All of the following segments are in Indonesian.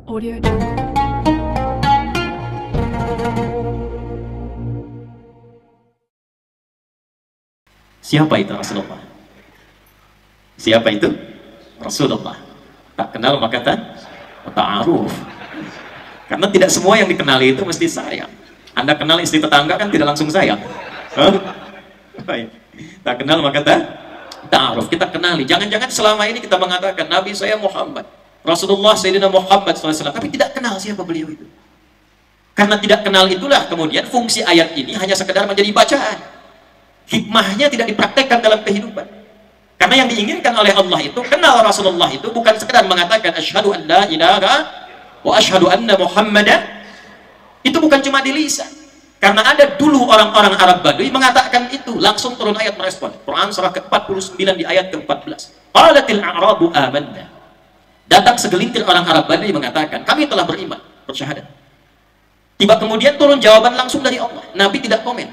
Audio Jungle. Siapa itu Rasulullah? Siapa itu Rasulullah? Tak kenal maka ta'aruf. Karena tidak semua yang dikenali itu mesti sayang. Anda kenal istri tetangga kan tidak langsung sayang. Hah? Baik. Tak kenal maka ta'aruf. Kita kenali. Jangan-jangan selama ini kita mengatakan Nabi saya Muhammad, Rasulullah Sayyidina Muhammad SAW, tapi tidak kenal siapa beliau itu. Karena tidak kenal itulah kemudian fungsi ayat ini hanya sekedar menjadi bacaan. Hikmahnya tidak dipraktekkan dalam kehidupan. Karena yang diinginkan oleh Allah itu, kenal Rasulullah itu bukan sekedar mengatakan asyhadu an la ilaha wa asyhadu anna Muhammadan. Itu bukan cuma di lisan. Karena ada dulu orang-orang Arab Badui mengatakan itu, langsung turun ayat merespon. Quran surah ke-49 di ayat ke-14. Qalatil a'rabu amanna. Datang segelintir orang Arab Badui mengatakan, kami telah beriman, bersyahadat. Tiba kemudian turun jawaban langsung dari Allah. Nabi tidak komen.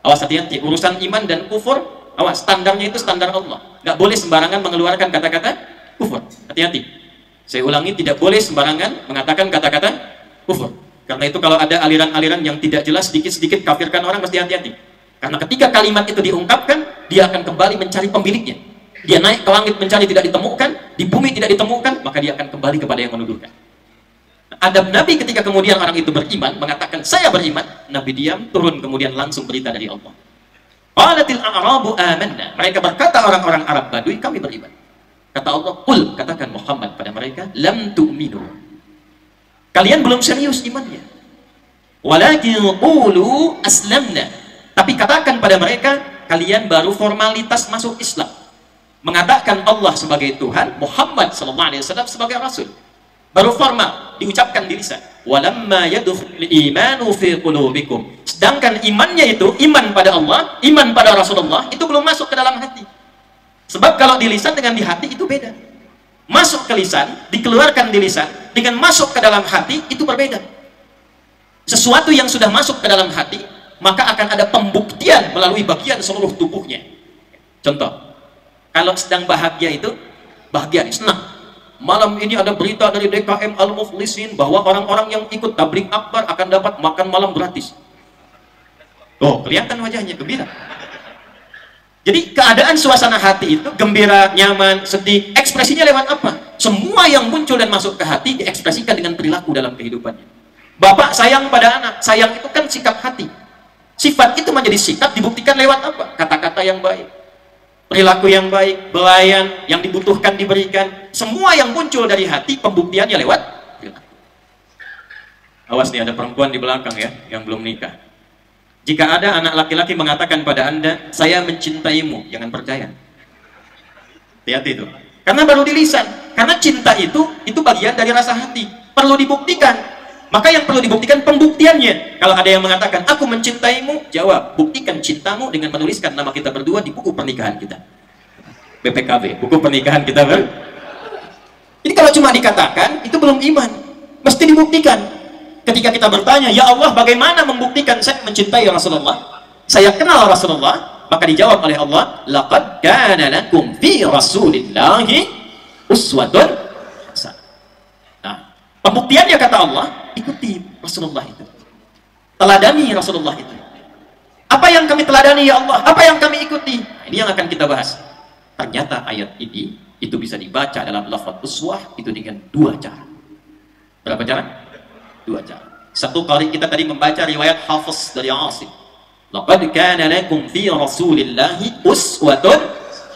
Awas hati-hati, urusan iman dan kufur, awas, standarnya itu standar Allah. Nggak boleh sembarangan mengeluarkan kata-kata kufur. Hati-hati. Saya ulangi, tidak boleh sembarangan mengatakan kata-kata kufur. Karena itu kalau ada aliran-aliran yang tidak jelas, sedikit-sedikit kafirkan orang, mesti hati-hati. Karena ketika kalimat itu diungkapkan, dia akan kembali mencari pemiliknya. Dia naik ke langit mencari, tidak ditemukan, di bumi tidak ditemukan, maka dia akan kembali kepada yang menuduhkan. Adab Nabi ketika kemudian orang itu beriman, mengatakan saya beriman, Nabi diam, turun kemudian langsung berita dari Allah. Qalatil a'rabu amanna. Mereka berkata orang-orang Arab Badui, kami beriman. Kata Allah, qul, katakan Muhammad pada mereka, lam tu'minu. Kalian belum serius imannya. Walakin qulu aslamna. Tapi katakan pada mereka, kalian baru formalitas masuk Islam. Mengatakan Allah sebagai Tuhan, Muhammad SAW sebagai Rasul. Baru formal, diucapkan di lisan. Walamma yadkhulul imanu fi qulubikum. Sedangkan imannya itu, iman pada Allah, iman pada Rasulullah, itu belum masuk ke dalam hati. Sebab kalau di lisan dengan di hati itu beda. Masuk ke lisan, dikeluarkan di lisan, dengan masuk ke dalam hati, itu berbeda. Sesuatu yang sudah masuk ke dalam hati, maka akan ada pembuktian melalui bagian seluruh tubuhnya. Contoh, kalau sedang bahagia itu, bahagia, senang. Malam ini ada berita dari DKM Al-Muflisin bahwa orang-orang yang ikut tabligh akbar akan dapat makan malam gratis. Oh, kelihatan wajahnya gembira. Jadi keadaan suasana hati itu gembira, nyaman, sedih, ekspresinya lewat apa? Semua yang muncul dan masuk ke hati diekspresikan dengan perilaku dalam kehidupannya. Bapak sayang pada anak, sayang itu kan sikap hati. Sifat itu menjadi sikap dibuktikan lewat apa? Kata-kata yang baik, perilaku yang baik, belayan yang dibutuhkan diberikan. Semua yang muncul dari hati pembuktiannya lewat perilaku. Awas nih, ada perempuan di belakang ya yang belum nikah. Jika ada anak laki-laki mengatakan pada Anda, saya mencintaimu, jangan percaya. Hati-hati itu. Karena baru di lisan. Karena cinta itu bagian dari rasa hati. Perlu dibuktikan. Maka yang perlu dibuktikan pembuktiannya. Kalau ada yang mengatakan, aku mencintaimu, jawab, buktikan cintamu dengan menuliskan nama kita berdua di buku pernikahan kita. BPKB, buku pernikahan kita Jadi kalau cuma dikatakan, itu belum iman. Mesti dibuktikan. Ketika kita bertanya, ya Allah bagaimana membuktikan saya mencintai Rasulullah? Saya kenal Rasulullah, maka dijawab oleh Allah, laqad kana lakum fi Rasulillahi uswatun hasanah. Nah, pembuktiannya kata Allah, ikuti Rasulullah itu. Teladani Rasulullah itu. Apa yang kami teladani ya Allah? Apa yang kami ikuti? Ini yang akan kita bahas. Ternyata ayat ini itu bisa dibaca dalam lafaz uswah itu dengan dua cara. Berapa cara? Dua cara. Satu kali kita tadi membaca riwayat Hafiz dari Asim. Laqad kana lakum fi Rasulillahi uswatun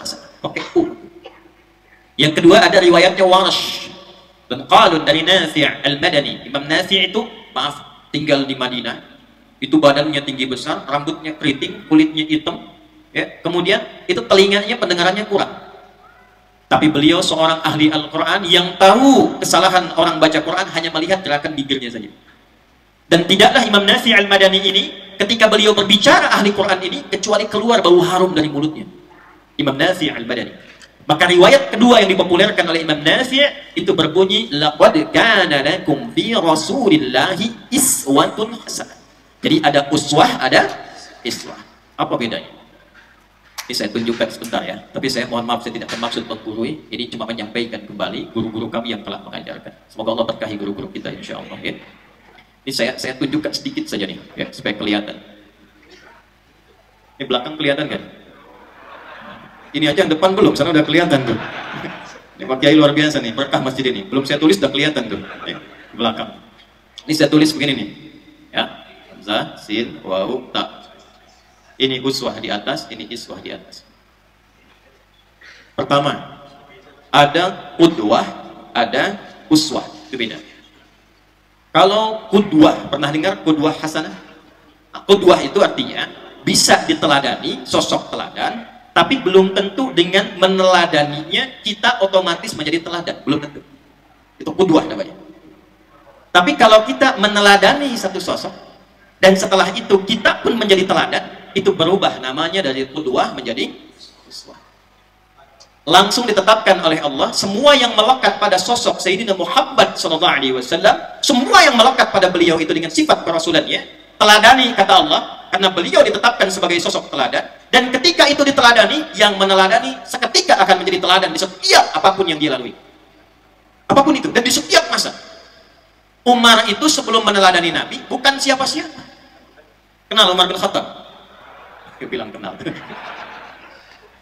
hasanah. Pakai u. Yang kedua ada riwayatnya Warsh dan Qalun dari Nafi' Al-Madani. Imam Nafi' itu tinggal di Madinah. Itu badannya tinggi besar, rambutnya keriting, kulitnya hitam. Ya, kemudian itu telinganya pendengarannya kurang. Tapi beliau seorang ahli Al-Quran yang tahu kesalahan orang baca Quran hanya melihat gerakan bibirnya saja. Dan tidaklah Imam Nafi' Al-Madani ini ketika beliau berbicara ahli Quran ini kecuali keluar bau harum dari mulutnya. Imam Nafi' Al-Madani. Maka riwayat kedua yang dipopulerkan oleh Imam Nafi' itu berbunyi laqad kana lakum fi Rasulillahi iswatun hasanah. Jadi ada uswah, ada iswah. Apa bedanya? Ini saya tunjukkan sebentar ya, tapi saya mohon maaf, saya tidak bermaksud menggurui, ini cuma menyampaikan kembali guru-guru kami yang telah mengajarkan. Semoga Allah berkahi guru-guru kita insya Allah ya. Ini saya tunjukkan sedikit saja nih ya, supaya kelihatan. Ini belakang kelihatan kan? Ini aja yang depan belum, sana udah kelihatan tuh. Ini Pak Kiai luar biasa nih, berkah masjid ini. Belum saya tulis udah kelihatan tuh ya, belakang. Ini saya tulis begini nih ya, hamzah, sin, waw, ta. Ini uswah di atas, ini iswah di atas. Pertama, ada qudwah, ada uswah, itu beda. Kalau qudwah, pernah dengar qudwah hasanah? Nah, qudwah itu artinya bisa diteladani, sosok teladan, tapi belum tentu dengan meneladaninya kita otomatis menjadi teladan, belum tentu. Itu qudwah namanya. Tapi kalau kita meneladani satu sosok, dan setelah itu kita pun menjadi teladan, itu berubah namanya dari qudwah menjadi uswah. Langsung ditetapkan oleh Allah, semua yang melekat pada sosok Sayyidina Muhammad SAW, semua yang melekat pada beliau itu dengan sifat kerasulannya, teladani kata Allah, karena beliau ditetapkan sebagai sosok teladan, dan ketika itu diteladani, yang meneladani seketika akan menjadi teladan di setiap apapun yang dia lalui. Apapun itu, dan di setiap masa. Umar itu sebelum meneladani Nabi, bukan siapa-siapa. Kenal Umar bin Khattab? Dia bilang kenal.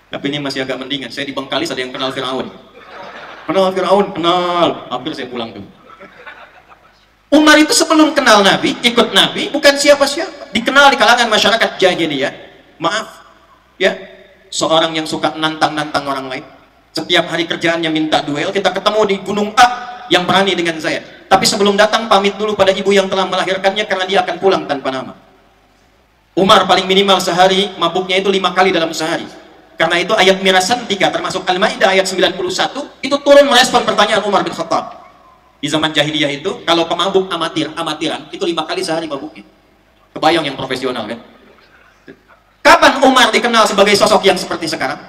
Tapi ini masih agak mendingan. Saya di Bengkalis ada yang kenal Fir'aun. Kenal Fir'aun, kenal. Hampir saya pulang tuh. Umar itu sebelum kenal Nabi, ikut Nabi, bukan siapa-siapa. Dikenal di kalangan masyarakat jahiliyah. Maaf, ya, seorang yang suka nantang-nantang orang lain. Setiap hari kerjaannya minta duel. Kita ketemu di Gunung A yang berani dengan saya. Tapi sebelum datang pamit dulu pada ibu yang telah melahirkannya karena dia akan pulang tanpa nama. Umar paling minimal sehari mabuknya itu 5 kali dalam sehari. Karena itu ayat mirasan 3 termasuk Al-Maidah ayat 91 itu turun merespon pertanyaan Umar bin Khattab. Di zaman jahiliyah itu kalau pemabuk amatiran itu 5 kali sehari mabuknya. Kebayang yang profesional kan? Kapan Umar dikenal sebagai sosok yang seperti sekarang?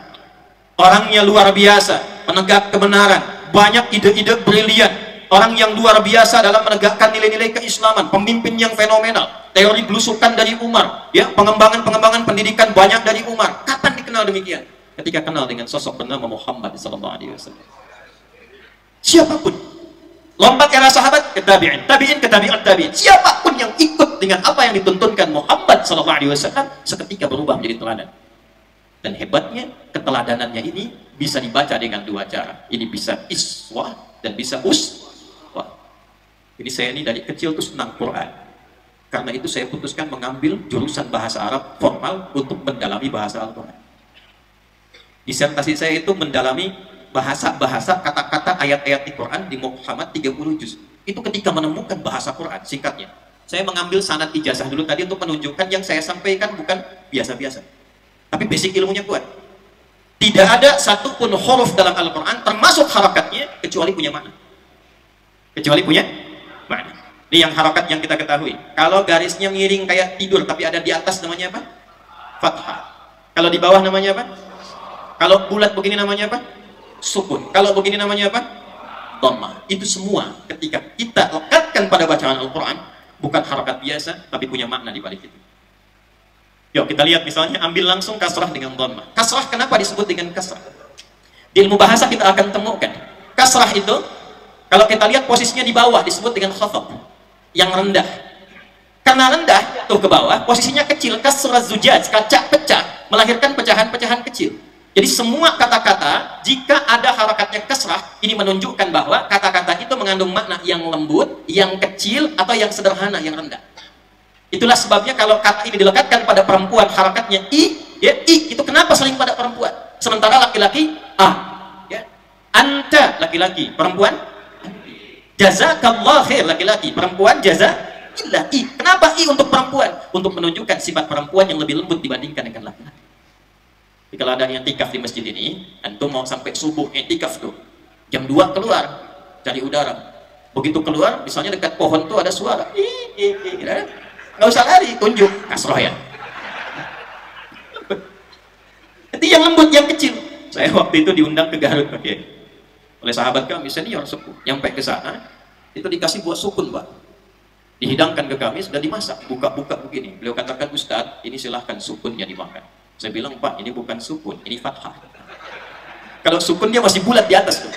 Orangnya luar biasa, penegak kebenaran, banyak ide-ide brilian. Orang yang luar biasa dalam menegakkan nilai-nilai keislaman, pemimpin yang fenomenal, teori belusukan dari Umar, ya, pengembangan pendidikan banyak dari Umar. Kapan dikenal demikian? Ketika kenal dengan sosok bernama Muhammad SAW. Siapapun, lompat era sahabat ke tabi'in, tabi'in ke tabi'at tabi'in, siapapun yang ikut dengan apa yang dituntunkan Muhammad SAW, seketika berubah menjadi teladan. Dan hebatnya, keteladanannya ini bisa dibaca dengan 2 cara. Ini bisa iswah dan bisa uswah. Jadi saya ini dari kecil tuh senang Quran. Karena itu saya putuskan mengambil jurusan bahasa Arab formal untuk mendalami bahasa Al-Quran. Disertasi saya itu mendalami bahasa-bahasa kata-kata ayat-ayat di Quran di Muhammad 30 juz. Itu ketika menemukan bahasa Quran, singkatnya. Saya mengambil sanad ijazah dulu tadi untuk menunjukkan yang saya sampaikan bukan biasa-biasa. Tapi basic ilmunya kuat. Tidak ada satupun huruf dalam Al-Quran, termasuk harakatnya, kecuali punya makna. Kecuali punya makna. Ini yang harokat yang kita ketahui. Kalau garisnya miring kayak tidur tapi ada di atas namanya apa? Fathah. Kalau di bawah namanya apa? Kalau bulat begini namanya apa? Sukun. Kalau begini namanya apa? Dhammah. Itu semua ketika kita lekatkan pada bacaan Al-Quran, bukan harokat biasa tapi punya makna di balik itu. Yuk kita lihat misalnya, ambil langsung kasrah dengan dhammah. Kasrah kenapa disebut dengan kasrah? Di ilmu bahasa kita akan temukan kasrah itu, kalau kita lihat posisinya di bawah disebut dengan khafad, yang rendah. Karena rendah tuh ke bawah, posisinya kecil, kasrah zujaj, kaca pecah, melahirkan pecahan-pecahan kecil. Jadi semua kata-kata jika ada harakatnya kasrah, ini menunjukkan bahwa kata-kata itu mengandung makna yang lembut, yang kecil, atau yang sederhana, yang rendah. Itulah sebabnya kalau kata ini dilekatkan pada perempuan, harakatnya i, ya i itu kenapa sering pada perempuan? Sementara laki-laki a, ya. Anta laki-laki, perempuan jazakallah khair, laki-laki, perempuan jazakillah i. Kenapa i untuk perempuan? Untuk menunjukkan sifat perempuan yang lebih lembut dibandingkan dengan laki-laki. Jadi kalau ada yang i'tikaf di masjid ini, antum mau sampai subuh i'tikaf tuh, jam 2 keluar cari udara. Begitu keluar, misalnya dekat pohon tuh ada suara, nggak usah lari, tunjuk kasroh ya. Itu yang lembut, yang kecil. Saya waktu itu diundang ke Garut, oke, oleh sahabat kami senior sepuh. Nyampe ke sana, itu dikasih buah sukun, Pak. Dihidangkan ke kami, sudah dimasak, buka-buka begini. Beliau katakan, Ustadz, ini silahkan sukunnya dimakan. Saya bilang, Pak, ini bukan sukun, ini fathah. Kalau sukun dia masih bulat di atas tuh.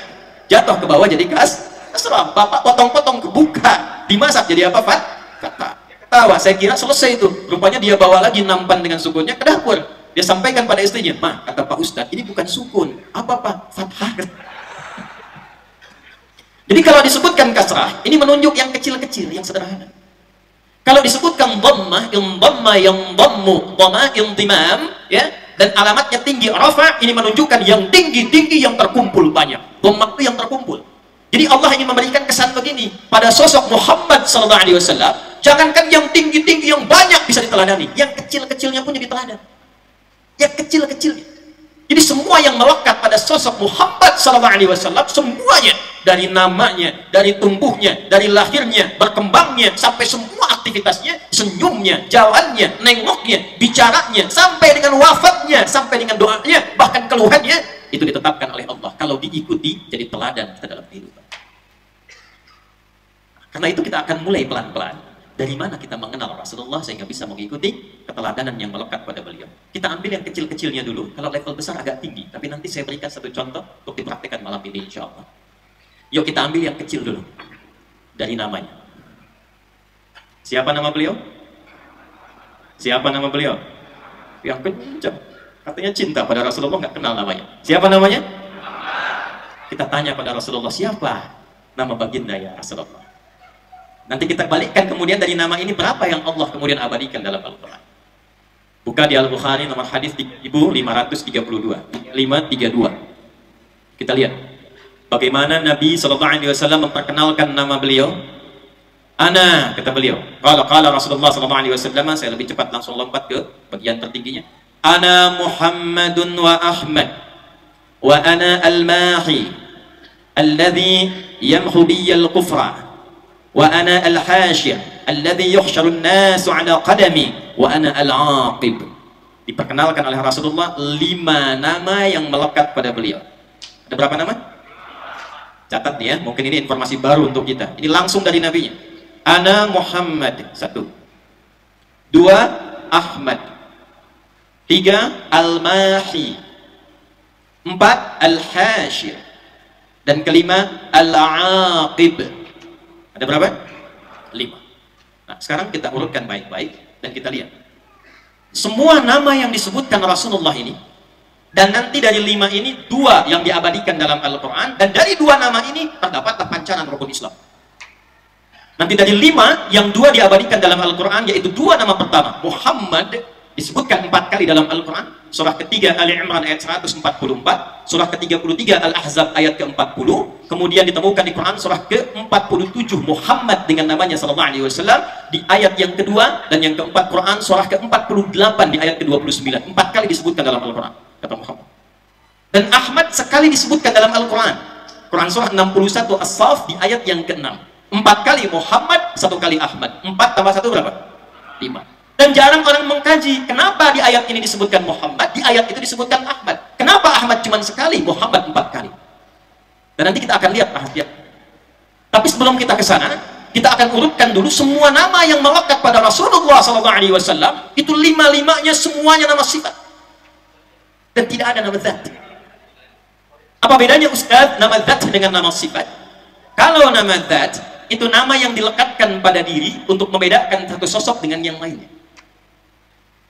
Jatuh ke bawah jadi kasrah. Bapak potong-potong kebuka, dimasak jadi apa, fathah. Tawa, saya kira selesai itu. Rupanya dia bawa lagi nampan dengan sukunnya ke dapur. Dia sampaikan pada istrinya, "Ma, kata Pak Ustadz, ini bukan sukun. Apa, Pak? Fathah." Jadi kalau disebutkan kasrah, ini menunjuk yang kecil-kecil, yang sederhana. Kalau disebutkan dhammah, indhamma, yang dhammu, dhamma, intimam, ya, dan alamatnya tinggi, rafa, ini menunjukkan yang tinggi-tinggi, yang terkumpul banyak. Dhammah itu yang terkumpul. Jadi Allah ingin memberikan kesan begini pada sosok Muhammad SAW. Jangankan yang tinggi-tinggi, yang banyak bisa diteladani, yang kecil-kecilnya pun jadi teladan. Yang kecil-kecilnya. Jadi semua yang melekat pada sosok Muhammad SAW, semuanya, dari namanya, dari tumbuhnya, dari lahirnya, berkembangnya, sampai semua aktivitasnya, senyumnya, jalannya, nengoknya, bicaranya, sampai dengan wafatnya, sampai dengan doanya, bahkan keluhannya, itu ditetapkan oleh Allah. Kalau diikuti, jadi teladan kita dalam kehidupan. Karena itu kita akan mulai pelan-pelan. Dari mana kita mengenal Rasulullah sehingga bisa mengikuti keteladanan yang melekat pada beliau. Kita ambil yang kecil-kecilnya dulu. Kalau level besar agak tinggi, tapi nanti saya berikan satu contoh untuk dipraktikkan malam ini, insya Allah. Yuk kita ambil yang kecil dulu, dari namanya. Siapa nama beliau? Siapa nama beliau? Yang kencang. Katanya cinta pada Rasulullah, nggak kenal namanya. Siapa namanya? Kita tanya pada Rasulullah, siapa nama baginda ya Rasulullah? Nanti kita balikkan kemudian dari nama ini berapa yang Allah kemudian abadikan dalam Al-Quran. Buka di Al-Bukhari nomor hadis 1532, 532. Kita lihat bagaimana Nabi SAW memperkenalkan nama beliau. Ana, kata beliau. Qala Rasulullah SAW, saya lebih cepat langsung lompat ke bagian tertingginya. Ana Muhammadun wa Ahmad wa ana al-mahi alladhi yamhu biyal kufra wa ana al-hashir alladhi yuhsharun nasu ala qadami wa ana al-aqib. Diperkenalkan oleh Rasulullah 5 nama yang melekat pada beliau. Ada berapa nama? Catat nih ya, mungkin ini informasi baru untuk kita. Ini langsung dari nabinya. Ana Muhammad, 1. 2 Ahmad. 3 Al-Mahi. 4 Al-Hashir. Dan kelima Al-Aqib. Ada berapa? 5. Nah, sekarang kita urutkan baik-baik dan kita lihat. Semua nama yang disebutkan Rasulullah ini, dan nanti dari 5 ini 2 yang diabadikan dalam Al-Quran, dan dari 2 nama ini terdapatlah pancaran rukun Islam. Nanti dari 5 yang 2 diabadikan dalam Al-Quran, yaitu 2 nama pertama, Muhammad, disebutkan 4 kali dalam Al-Quran. Surah ketiga Ali Imran ayat 144, surah ke-33 Al-Ahzab ayat ke-40, kemudian ditemukan di Quran surah ke-47 Muhammad dengan namanya sallallahu alaihi wasallam di ayat yang kedua, dan yang keempat Quran surah ke-48 di ayat ke-29. 4 kali disebutkan dalam Al-Quran kata Muhammad. Dan Ahmad sekali disebutkan dalam Al-Quran. Quran surah 61 As-Saff di ayat yang ke-6. 4 kali Muhammad, 1 kali Ahmad. 4 tambah 1 berapa? 5. Dan jarang orang mengkaji kenapa di ayat ini disebutkan Muhammad, di ayat itu disebutkan Ahmad. Kenapa Ahmad cuma sekali, Muhammad 4 kali. Dan nanti kita akan lihat rahasia. Tapi sebelum kita ke sana, kita akan urutkan dulu semua nama yang melekat pada Rasulullah SAW. Itu 5-5-nya semuanya nama sifat. Dan tidak ada nama zat. Apa bedanya Ustaz nama zat dengan nama sifat? Kalau nama zat itu nama yang dilekatkan pada diri untuk membedakan satu sosok dengan yang lainnya.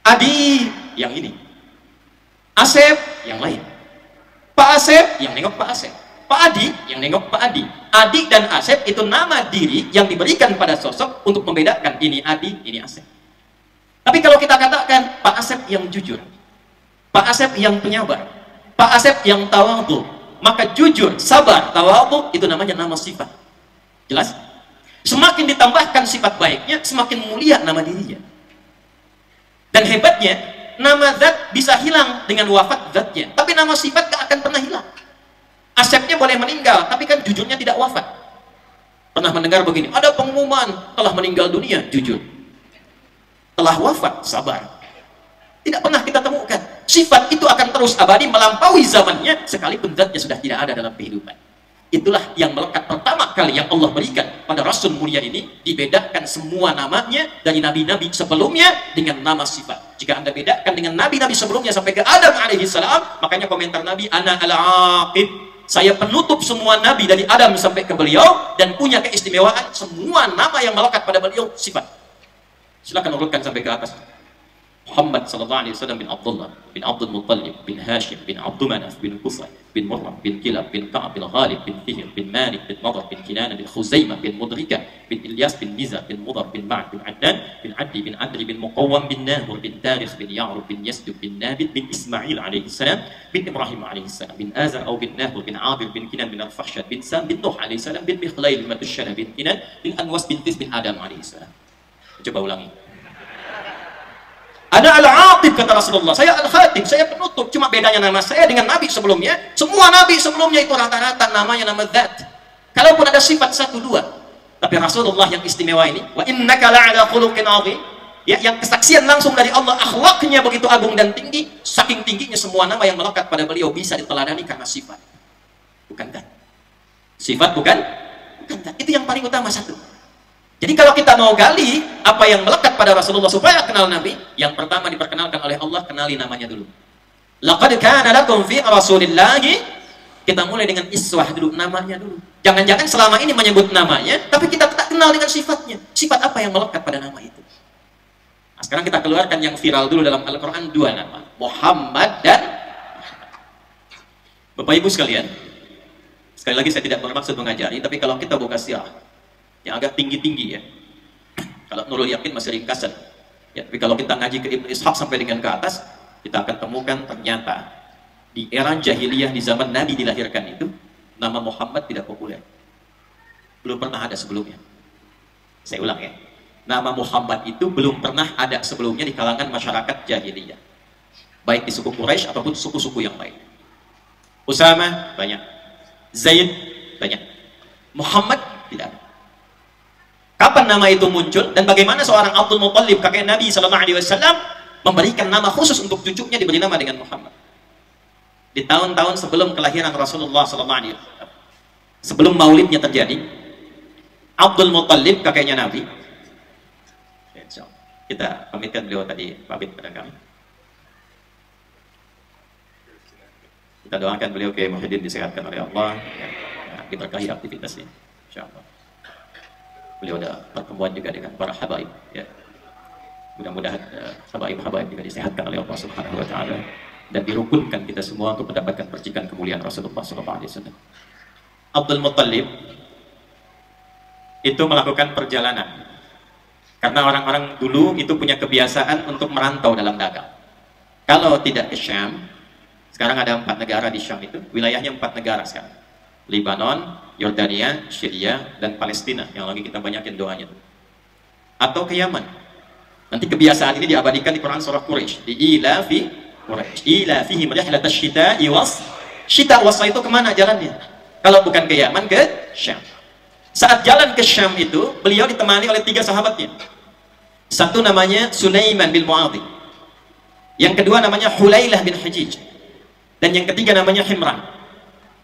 Adi yang ini, Asep yang lain, Pak Asep yang nengok Pak Asep, Pak Adi yang nengok Pak Adi. Adi dan Asep itu nama diri yang diberikan pada sosok untuk membedakan ini Adi, ini Asep. Tapi kalau kita katakan Pak Asep yang jujur, Pak Asep yang penyabar, Pak Asep yang tawadhu, maka jujur, sabar, tawadhu itu namanya nama sifat. Jelas? Semakin ditambahkan sifat baiknya, semakin mulia nama dirinya. Dan hebatnya, nama zat bisa hilang dengan wafat zatnya, tapi nama sifat gak akan pernah hilang. Asepnya boleh meninggal, tapi kan jujurnya tidak wafat. Pernah mendengar begini, ada pengumuman telah meninggal dunia, jujur. Telah wafat, sabar. Tidak pernah kita temukan. Sifat itu akan terus abadi melampaui zamannya, sekalipun zatnya sudah tidak ada dalam kehidupan. Itulah yang melekat pertama kali yang Allah berikan pada Rasul mulia ini, dibedakan semua namanya dari nabi-nabi sebelumnya dengan nama sifat. Jika Anda bedakan dengan nabi-nabi sebelumnya sampai ke Adam alaihissalam, makanya komentar Nabi, ana al-aqib, saya penutup semua nabi dari Adam sampai ke beliau, dan punya keistimewaan semua nama yang melekat pada beliau sifat. Silakan urutkan sampai ke atas. Muhammad sallallahu alaihi wasallam bin Abdullah bin Abdul Muttalib bin Hashim bin Abdul Manaf bin Qusay bin Murrah bin Kilab bin Ka'ab bin Ghalib bin Fihr bin Malik bin Nadar bin Kinana bin Khuzaimah bin Mudrika bin Ilyas bin Niza bin Mudar bin Ma'ad bin Adnan bin Addi bin Adri bin Muqawwam bin Nahur bin Tarikh bin Ya'rub bin Yasdub bin Nabit bin Ismail alaihi salam bin Ibrahim alaihi salam bin Azar atau bin Nahur bin Abir bin Kinan bin Al-Fahsyad bin Sam bin Nuh alaihi salam bin Mikhlail bin Matushana bin Kinan bin Anwas bin Tis bin Adam alaihi salam. Coba ulangi. Ada al-aqib kata Rasulullah, saya al-khatib, saya penutup. Cuma bedanya nama saya dengan nabi sebelumnya. Semua nabi sebelumnya itu rata-rata namanya nama zat. Kalaupun ada sifat satu dua, tapi Rasulullah yang istimewa ini, wa innaka la'ala khuluqin 'azim, ya, yang kesaksian langsung dari Allah, akhlaknya begitu agung dan tinggi, saking tingginya semua nama yang melekat pada beliau bisa diteladani karena sifat, bukan zat. Sifat bukan zat. Itu yang paling utama satu. Jadi kalau kita mau gali apa yang melekat pada Rasulullah supaya kenal Nabi, yang pertama diperkenalkan oleh Allah, kenali namanya dulu. Laqad kana lakum fi Rasulillahi, kita mulai dengan iswah dulu, namanya dulu. Jangan-jangan selama ini menyebut namanya, tapi kita tak kenal dengan sifatnya. Sifat apa yang melekat pada nama itu? Nah, sekarang kita keluarkan yang viral dulu dalam Al-Quran, dua nama, Muhammad dan Bapak Ibu sekalian. Sekali lagi saya tidak bermaksud mengajari, tapi kalau kita buka sirah yang agak tinggi-tinggi ya, kalau Nurul Yakin masih ringkasan ya, tapi kalau kita ngaji ke Ibnu Ishaq sampai dengan ke atas, kita akan temukan ternyata di era jahiliyah, di zaman Nabi dilahirkan itu, nama Muhammad tidak populer, belum pernah ada sebelumnya. Saya ulang ya, nama Muhammad itu belum pernah ada sebelumnya di kalangan masyarakat jahiliyah, baik di suku Quraisy ataupun suku-suku yang lain. Usama banyak, Zaid banyak, Muhammad tidak ada. Kapan nama itu muncul dan bagaimana seorang Abdul Muttalib, kakek Nabi sallallahu alaihi wasallam, memberikan nama khusus untuk cucunya, diberi nama dengan Muhammad. Di tahun-tahun sebelum kelahiran Rasulullah sallallahu alaihi wasallam, sebelum maulidnya terjadi, Abdul Muttalib, kakeknya Nabi, kita pamitkan beliau tadi pamit pada kami. Kita doakan beliau ke Muhyiddin disehatkan oleh Allah, ya, diberkahi aktivitasnya, insyaallah. Beliau ada pertemuan juga dengan para habaib ya. Mudah-mudahan habaib-habaib juga disehatkan oleh Allah Subhanahu wa taala dan dirukunkan kita semua untuk mendapatkan percikan kemuliaan Rasulullah sallallahu alaihi wasallam. Abdul Muttalib itu melakukan perjalanan karena orang-orang dulu itu punya kebiasaan untuk merantau dalam dagang. Kalau tidak ke Syam, sekarang ada 4 negara di Syam itu, wilayahnya 4 negara sekarang. Lebanon, Yordania, Syria, dan Palestina yang lagi kita banyakin doanya. Atau ke Yaman. Nanti kebiasaan ini diabadikan di Quran surah Quraisy. Di ilafi Quraisy, ilafihim rihlatash syita'i was. Syita wasa itu kemana jalannya? Kalau bukan ke Yaman, ke Syam. Saat jalan ke Syam itu, beliau ditemani oleh 3 sahabatnya. Satu namanya Sulaiman bin Mu'adhi. Yang kedua namanya Hulailah bin Hajij. Dan yang ketiga namanya Himran.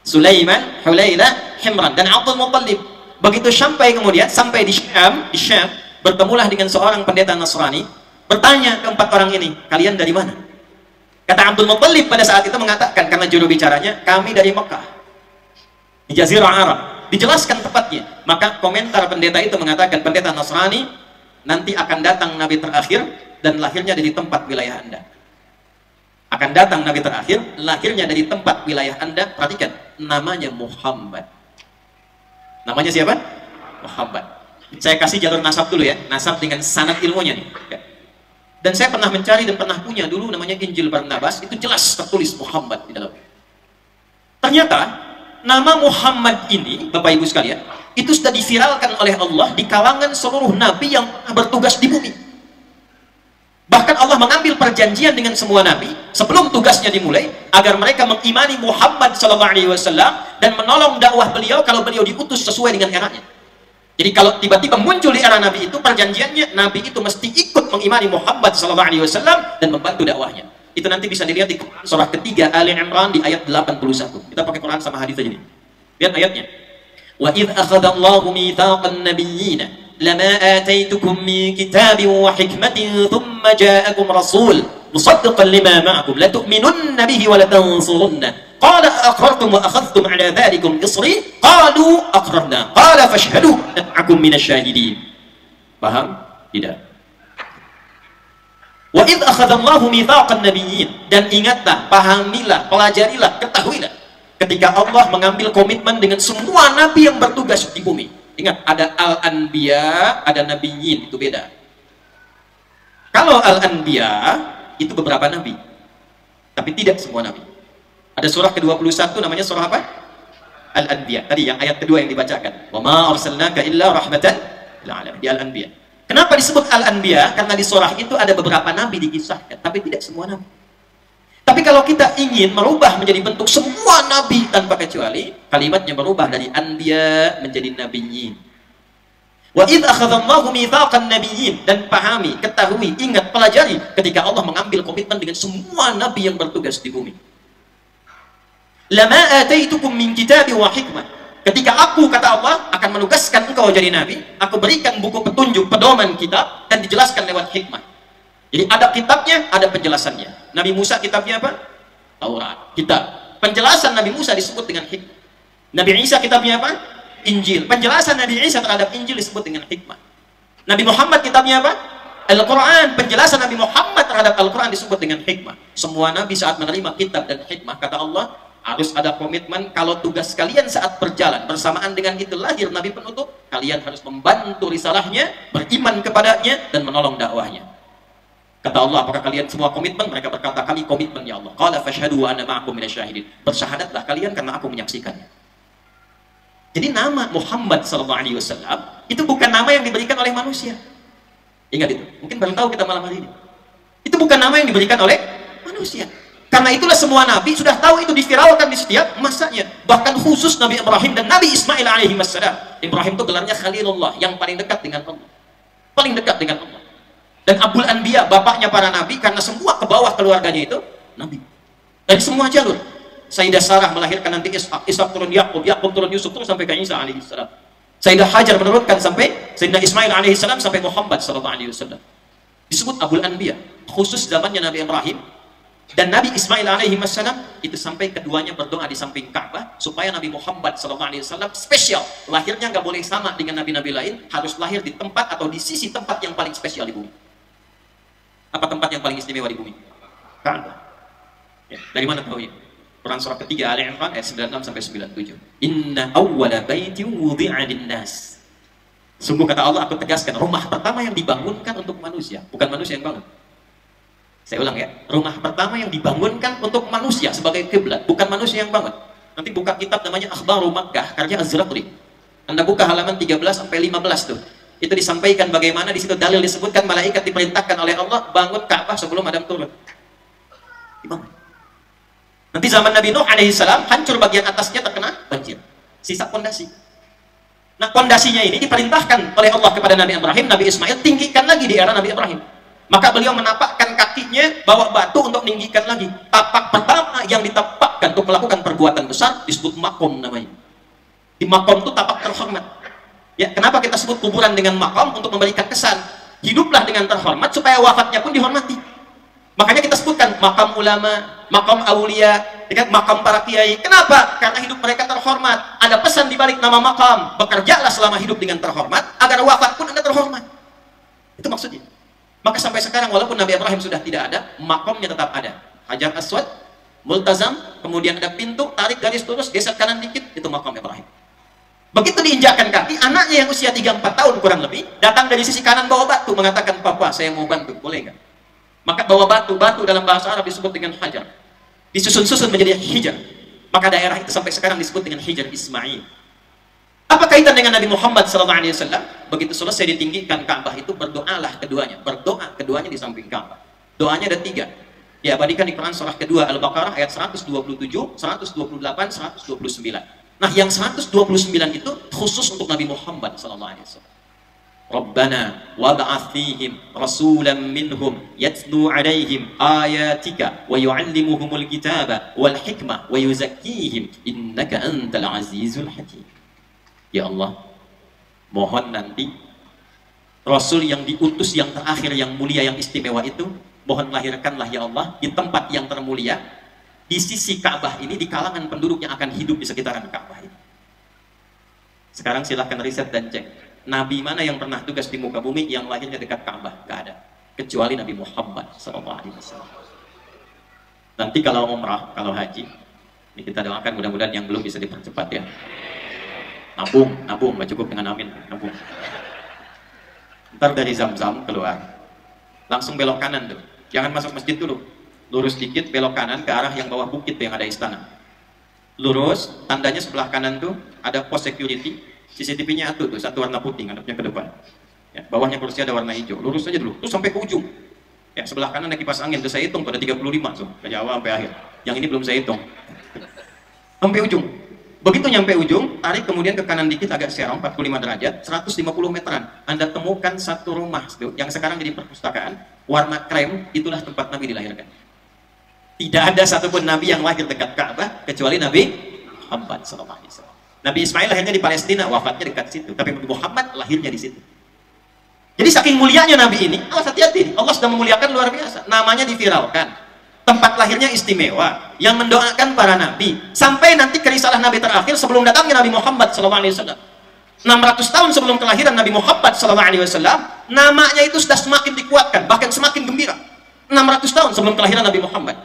Sulaiman, Hulailah, Himran, dan Abdul Muttalib. Begitu sampai kemudian sampai di Syam, bertemulah dengan seorang pendeta Nasrani, bertanya ke 4 orang ini, kalian dari mana? Kata Abdul Muttalib pada saat itu mengatakan, karena juru bicaranya, kami dari Mekah, di Jazirah Arab. Dijelaskan tepatnya. Maka komentar pendeta itu mengatakan, pendeta Nasrani, nanti akan datang Nabi terakhir dan lahirnya dari tempat wilayah Anda. Akan datang Nabi terakhir, lahirnya dari tempat wilayah Anda, perhatikan, namanya Muhammad. Namanya siapa? Muhammad. Saya kasih jalur nasab dulu ya, nasab dengan sanad ilmunya nih. Dan saya pernah mencari dan pernah punya dulu namanya Injil Barnabas, itu jelas tertulis Muhammad di dalam. Ternyata nama Muhammad ini, Bapak Ibu sekalian, itu sudah diviralkan oleh Allah di kalangan seluruh nabi yang bertugas di bumi. Bahkan Allah mengambil perjanjian dengan semua nabi sebelum tugasnya dimulai agar mereka mengimani Muhammad SAW dan menolong dakwah beliau kalau beliau diutus sesuai dengan eranya. Jadi kalau tiba-tiba muncul di era nabi itu, perjanjiannya nabi itu mesti ikut mengimani Muhammad SAW dan membantu dakwahnya. Itu nanti bisa dilihat di surah ketiga Ali Imran di ayat 81. Kita pakai Quran sama hadis aja nih. Lihat ayatnya. Wa idh akhadha Allahu mitsaqan nabiyyina lama ataitukum min kitabin wa hikmatin thumma ja'akum rasul musaddiqan lima ma'akum la tu'minunna bihi wa la tansurunna qala aqrartum wa akhadhtum ala dhalikum isri qalu aqrarna qala fashhadu ma'akum minasyahidin. Paham? Tidak. Wa idh akhadha Allahu mitsaqan nabiyyin, dan ingatlah, pahamilah, pelajarilah, ketahuilah ketika Allah mengambil komitmen dengan semua nabi yang bertugas di bumi. Ingat, ada al-anbiya, ada nabiyyin, itu beda. Kalau al-anbiya itu beberapa nabi, tapi tidak semua nabi. Ada surah ke-21 namanya surah apa? Al-Anbiya. Tadi yang ayat kedua yang dibacakan. Wa ma arsalnaka illa rahmatan lil alamin. Di Al-Anbiya. Kenapa disebut Al-Anbiya? Karena di surah itu ada beberapa nabi dikisahkan, tapi tidak semua nabi. Tapi kalau kita ingin merubah menjadi bentuk semua nabi tanpa kecuali, kalimatnya berubah dari anbiya menjadi nabiyyin. Wa idh akhadallahu mitsaqan nabiyyin, dan pahami, ketahui, ingat, pelajari ketika Allah mengambil komitmen dengan semua nabi yang bertugas di bumi. Lama ataitukum min kitabi wa hikmah. Ketika aku, kata Allah, akan menugaskan engkau jadi nabi, aku berikan buku petunjuk, pedoman kitab, dan dijelaskan lewat hikmah. Jadi ada kitabnya, ada penjelasannya. Nabi Musa kitabnya apa? Taurat, kitab. Penjelasan Nabi Musa disebut dengan hikmah. Nabi Isa kitabnya apa? Injil. Penjelasan Nabi Isa terhadap Injil disebut dengan hikmah. Nabi Muhammad kitabnya apa? Al-Quran. Penjelasan Nabi Muhammad terhadap Al-Quran disebut dengan hikmah. Semua Nabi saat menerima kitab dan hikmah, kata Allah, harus ada komitmen. Kalau tugas kalian saat berjalan bersamaan dengan itu lahir Nabi penutup, kalian harus membantu risalahnya, beriman kepadanya, dan menolong dakwahnya. Kata Allah, apakah kalian semua komitmen? Mereka berkata, kami komitmen ya Allah. Qala fashhadu wa ana ma'akum minasyahidin. Bersyahadatlah kalian karena aku menyaksikannya. Jadi nama Muhammad SAW itu bukan nama yang diberikan oleh manusia. Ingat itu. Mungkin baru tahu kita malam hari ini. Itu bukan nama yang diberikan oleh manusia. Karena itulah semua nabi sudah tahu itu diviralkan di setiap masanya. Bahkan khusus Nabi Ibrahim dan Nabi Ismail alaihi wassalam. Ibrahim itu gelarnya Khalilullah, yang paling dekat dengan Allah. Paling dekat dengan Allah. Dan Abul Anbiya, bapaknya para nabi, karena semua ke bawah keluarganya itu nabi. Dari semua jalur. Sayyidah Sarah melahirkan nanti Ishak, Ishak turun Yakub, Yakub turun Yusuf, terus sampai ke Isa alaihi salam. Sayyidah Hajar menurunkan sampai Sayyidina Ismail alaihi salam sampai Muhammad sallallahu alaihi wasallam. Disebut Abul Anbiya, khusus zamannya Nabi Ibrahim dan Nabi Ismail alaihi wasallam, itu sampai keduanya berdoa di samping Ka'bah supaya Nabi Muhammad sallallahu alaihi wasallam spesial, lahirnya nggak boleh sama dengan nabi-nabi lain, harus lahir di tempat atau di sisi tempat yang paling spesial di bumi. Apa tempat yang paling istimewa di bumi? Ka'bah. Ya, dari mana tahu ya? Quran surah ketiga Ali Imran ayat 96 sampai 97. Inna awwala baitin wudi'a lin-nas. Sungguh kata Allah, aku tegaskan, rumah pertama yang dibangunkan untuk manusia, bukan manusia yang bangun. Saya ulang ya, rumah pertama yang dibangunkan untuk manusia sebagai kiblat, bukan manusia yang bangun. Nanti buka kitab namanya Akhbaru Makkah karya Az-Zuraqli. Anda buka halaman 13 sampai 15 tuh. Itu disampaikan bagaimana di situ dalil disebutkan malaikat diperintahkan oleh Allah bangun Ka'bah sebelum Adam turun. Dibangun. Nanti zaman Nabi Nuh alaihissalam hancur bagian atasnya terkena banjir. Sisa pondasi. Nah, pondasinya ini diperintahkan oleh Allah kepada Nabi Ibrahim, Nabi Ismail, tinggikan lagi di era Nabi Ibrahim. Maka beliau menapakkan kakinya, bawa batu untuk meninggikan lagi. Tapak pertama yang ditapakkan untuk melakukan perbuatan besar disebut makom namanya. Di makom itu tapak terhormat. Ya, kenapa kita sebut kuburan dengan makom? Untuk memberikan kesan hiduplah dengan terhormat supaya wafatnya pun dihormati. Makanya kita sebutkan makam ulama, makam aulia, dengan makam para kiai. Kenapa? Karena hidup mereka terhormat. Ada pesan di balik nama makam. Bekerjalah selama hidup dengan terhormat agar wafat pun Anda terhormat. Itu maksudnya. Maka sampai sekarang walaupun Nabi Ibrahim sudah tidak ada, makomnya tetap ada. Hajar Aswad, multazam, kemudian ada pintu, tarik garis lurus, geser kanan dikit, itu makam Ibrahim. Begitu diinjakkan kaki, anaknya yang usia 3-4 tahun kurang lebih, datang dari sisi kanan bawa batu, mengatakan, "Papa, saya mau bantu, boleh nggak?" Maka bawa batu dalam bahasa Arab disebut dengan hajar. Disusun-susun menjadi hijar. Maka daerah itu sampai sekarang disebut dengan Hijar Ismail. Apa kaitan dengan Nabi Muhammad SAW? Begitu selesai ditinggikan Ka'bah itu, berdoalah keduanya. Berdoa keduanya di samping Ka'bah. Doanya ada 3. Diabadikan di Quran surah kedua Al-Baqarah ayat 127, 128, 129. Nah, yang 129 itu khusus untuk Nabi Muhammad SAW. Rabbana wab'ath fihim rasulan minhum yatlu 'alaihim ayatika wa yu'allimuhumul kitaba wal hikmah wa yuzakkihim innaka antal azizul hakim. Ya Allah, mohon nanti Rasul yang diutus yang terakhir, yang mulia, yang istimewa itu, mohon lahirkanlah ya Allah di tempat yang termulia, di sisi Ka'bah ini, di kalangan penduduk yang akan hidup di sekitaran Ka'bah ini. Sekarang silahkan riset dan cek, Nabi mana yang pernah tugas di muka bumi yang lahirnya dekat Ka'bah? Gak ada, kecuali Nabi Muhammad SAW. Nanti kalau umrah, kalau haji, ini kita doakan mudah-mudahan yang belum bisa dipercepat ya. Nabung, gak cukup dengan amin, nabung. Ntar dari Zam-Zam keluar, langsung belok kanan tuh, jangan masuk masjid dulu, lurus dikit belok kanan ke arah yang bawah bukit tuh, yang ada istana. Lurus, tandanya sebelah kanan tuh ada pos security, CCTV-nya tuh satu warna putih ngadepnya ke depan. Ya, bawahnya kursi ada warna hijau. Lurus aja dulu, terus sampai ke ujung. Ya, sebelah kanan ada kipas angin, tuh saya hitung tuh ada 35 tuh, ke Jawa sampai akhir. Yang ini belum saya hitung. Sampai ujung. Begitu nyampe ujung, tarik kemudian ke kanan dikit agak serong 45 derajat, 150 meteran. Anda temukan satu rumah tuh, yang sekarang jadi perpustakaan, warna krem, itulah tempat Nabi dilahirkan. Tidak ada satupun Nabi yang lahir dekat Ka'bah kecuali Nabi Muhammad SAW. Nabi Ismail lahirnya di Palestina, wafatnya dekat situ. Tapi Nabi Muhammad lahirnya di situ. Jadi saking mulianya Nabi ini, awas hati-hati, Allah sudah memuliakan luar biasa. Namanya diviralkan, tempat lahirnya istimewa, yang mendoakan para Nabi. Sampai nanti kerisalah Nabi terakhir sebelum datangnya Nabi Muhammad SAW. 600 tahun sebelum kelahiran Nabi Muhammad SAW, namanya itu sudah semakin dikuatkan, bahkan semakin gembira. 600 tahun sebelum kelahiran Nabi Muhammad.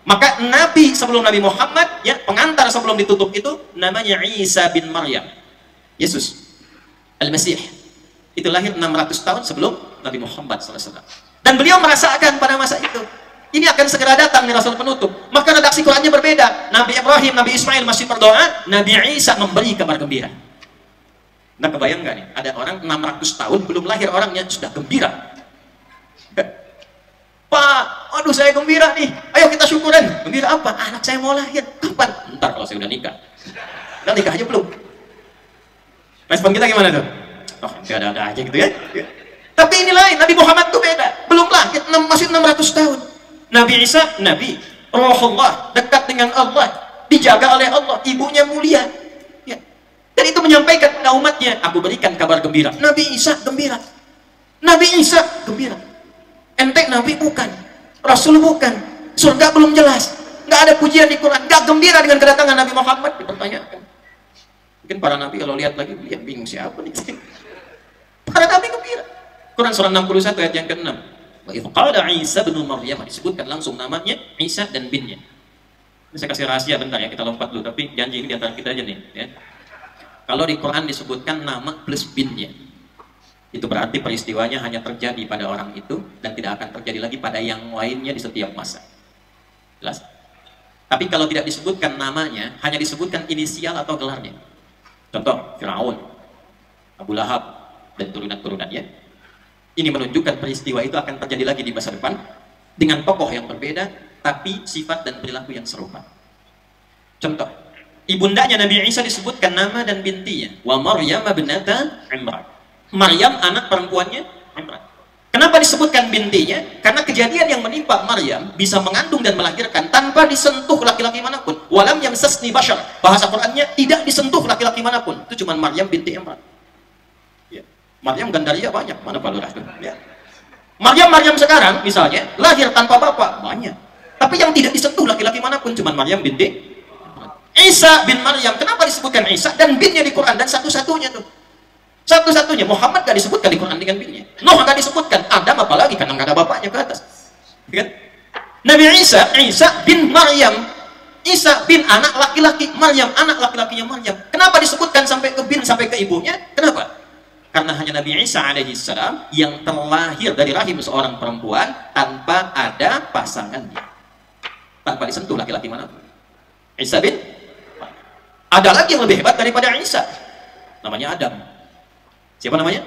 Maka Nabi sebelum Nabi Muhammad, ya, pengantar sebelum ditutup itu namanya Isa bin Maryam, Yesus Al-Masih. Itu lahir 600 tahun sebelum Nabi Muhammad SAW. Dan beliau merasakan pada masa itu, ini akan segera datang nih Rasul penutup. Maka redaksi Qurannya berbeda. Nabi Ibrahim, Nabi Ismail masih berdoa, Nabi Isa memberi kabar gembira. Nah, kebayang nggak nih, ada orang 600 tahun belum lahir orangnya sudah gembira. Pak, aduh saya gembira nih, ayo kita syukuran. Gembira apa? Anak saya mau lahir. Kapan? Ntar kalau saya udah nikah. Udah nikah aja belum? Respon kita gimana tuh? Oh, ada-ada aja gitu ya. Tapi ini lain, Nabi Muhammad tuh beda. Belum lahir, masih 600 tahun. Nabi Isa, Nabi, Rohullah, dekat dengan Allah, dijaga oleh Allah, ibunya mulia. Ya. Dan itu menyampaikan kepada umatnya, aku berikan kabar gembira. Nabi Isa gembira. Nabi Isa gembira. Ente Nabi bukan, Rasul bukan, surga belum jelas, nggak ada pujian di Quran, nggak gembira dengan kedatangan Nabi Muhammad, dipertanyakan. Mungkin para Nabi kalau lihat lagi, lihat bingung siapa nih. Para Nabi gembira. Quran surah 61 ayat yang ke-6. Wa idh qala Isa bin Maryam, disebutkan langsung namanya Isa dan binnya. Ini saya kasih rahasia bentar ya, kita lompat dulu, tapi janji ini di antara kita aja nih. Ya. Kalau di Quran disebutkan nama plus binnya, itu berarti peristiwanya hanya terjadi pada orang itu dan tidak akan terjadi lagi pada yang lainnya di setiap masa. Jelas? Tapi kalau tidak disebutkan namanya, hanya disebutkan inisial atau gelarnya. Contoh, Firaun, Abu Lahab, dan turunan-turunannya. Ini menunjukkan peristiwa itu akan terjadi lagi di masa depan dengan tokoh yang berbeda, tapi sifat dan perilaku yang serupa. Contoh, ibundanya Nabi Isa disebutkan nama dan bintinya, wa Maryam binata Imran. Maryam anak perempuannya Imran. Kenapa disebutkan bintinya? Karena kejadian yang menimpa Maryam bisa mengandung dan melahirkan tanpa disentuh laki-laki manapun. Walam yamsasni bashar. Bahasa Qurannya tidak disentuh laki-laki manapun. Itu cuma Maryam binti Imran. Ya. Maryam gandaria banyak, mana Pak Lurah? Ya. Maryam sekarang misalnya lahir tanpa bapak banyak. Tapi yang tidak disentuh laki-laki manapun cuma Maryam binti Imran. Isa bin Maryam, kenapa disebutkan Isa dan binnya di Quran, dan satu-satunya tuh. Satu-satunya, Muhammad gak disebutkan di Quran dengan binnya. Nuh gak disebutkan, Adam apalagi karena gak ada bapaknya ke atas. Kan? Nabi Isa, Isa bin Maryam, Isa bin anak laki-laki, Maryam anak laki-lakinya Maryam. Kenapa disebutkan sampai ke bin, sampai ke ibunya? Kenapa? Karena hanya Nabi Isa alaihissalam yang terlahir dari rahim seorang perempuan tanpa ada pasangannya, tanpa disentuh laki-laki manapun. Isa bin, ada lagi yang lebih hebat daripada Isa, namanya Adam. Siapa namanya?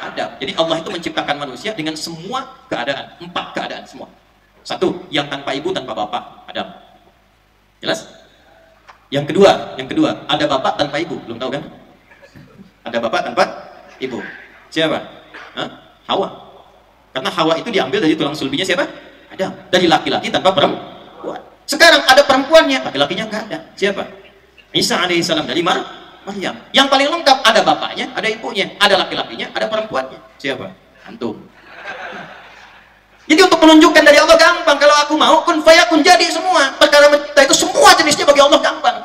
Adam. Jadi Allah itu menciptakan manusia dengan semua keadaan, 4 keadaan semua. Satu, yang tanpa ibu, tanpa bapak, Adam. Jelas? Yang kedua, ada bapak tanpa ibu, belum tahu kan? Ada bapak tanpa ibu. Siapa? Hah? Hawa. Karena Hawa itu diambil dari tulang sulbinya siapa? Adam. Dari laki-laki tanpa perempuan. Sekarang ada perempuannya, laki-lakinya nggak ada. Siapa? Isa alaihissalam. Dari mana? Maryam. Yang paling lengkap ada bapaknya, ada ibunya, ada laki-lakinya, ada perempuannya. Siapa? Antum. Jadi untuk menunjukkan dari Allah gampang. Kalau aku mau, kun fayakun, jadi semua. Perkara mencipta itu semua jenisnya bagi Allah gampang.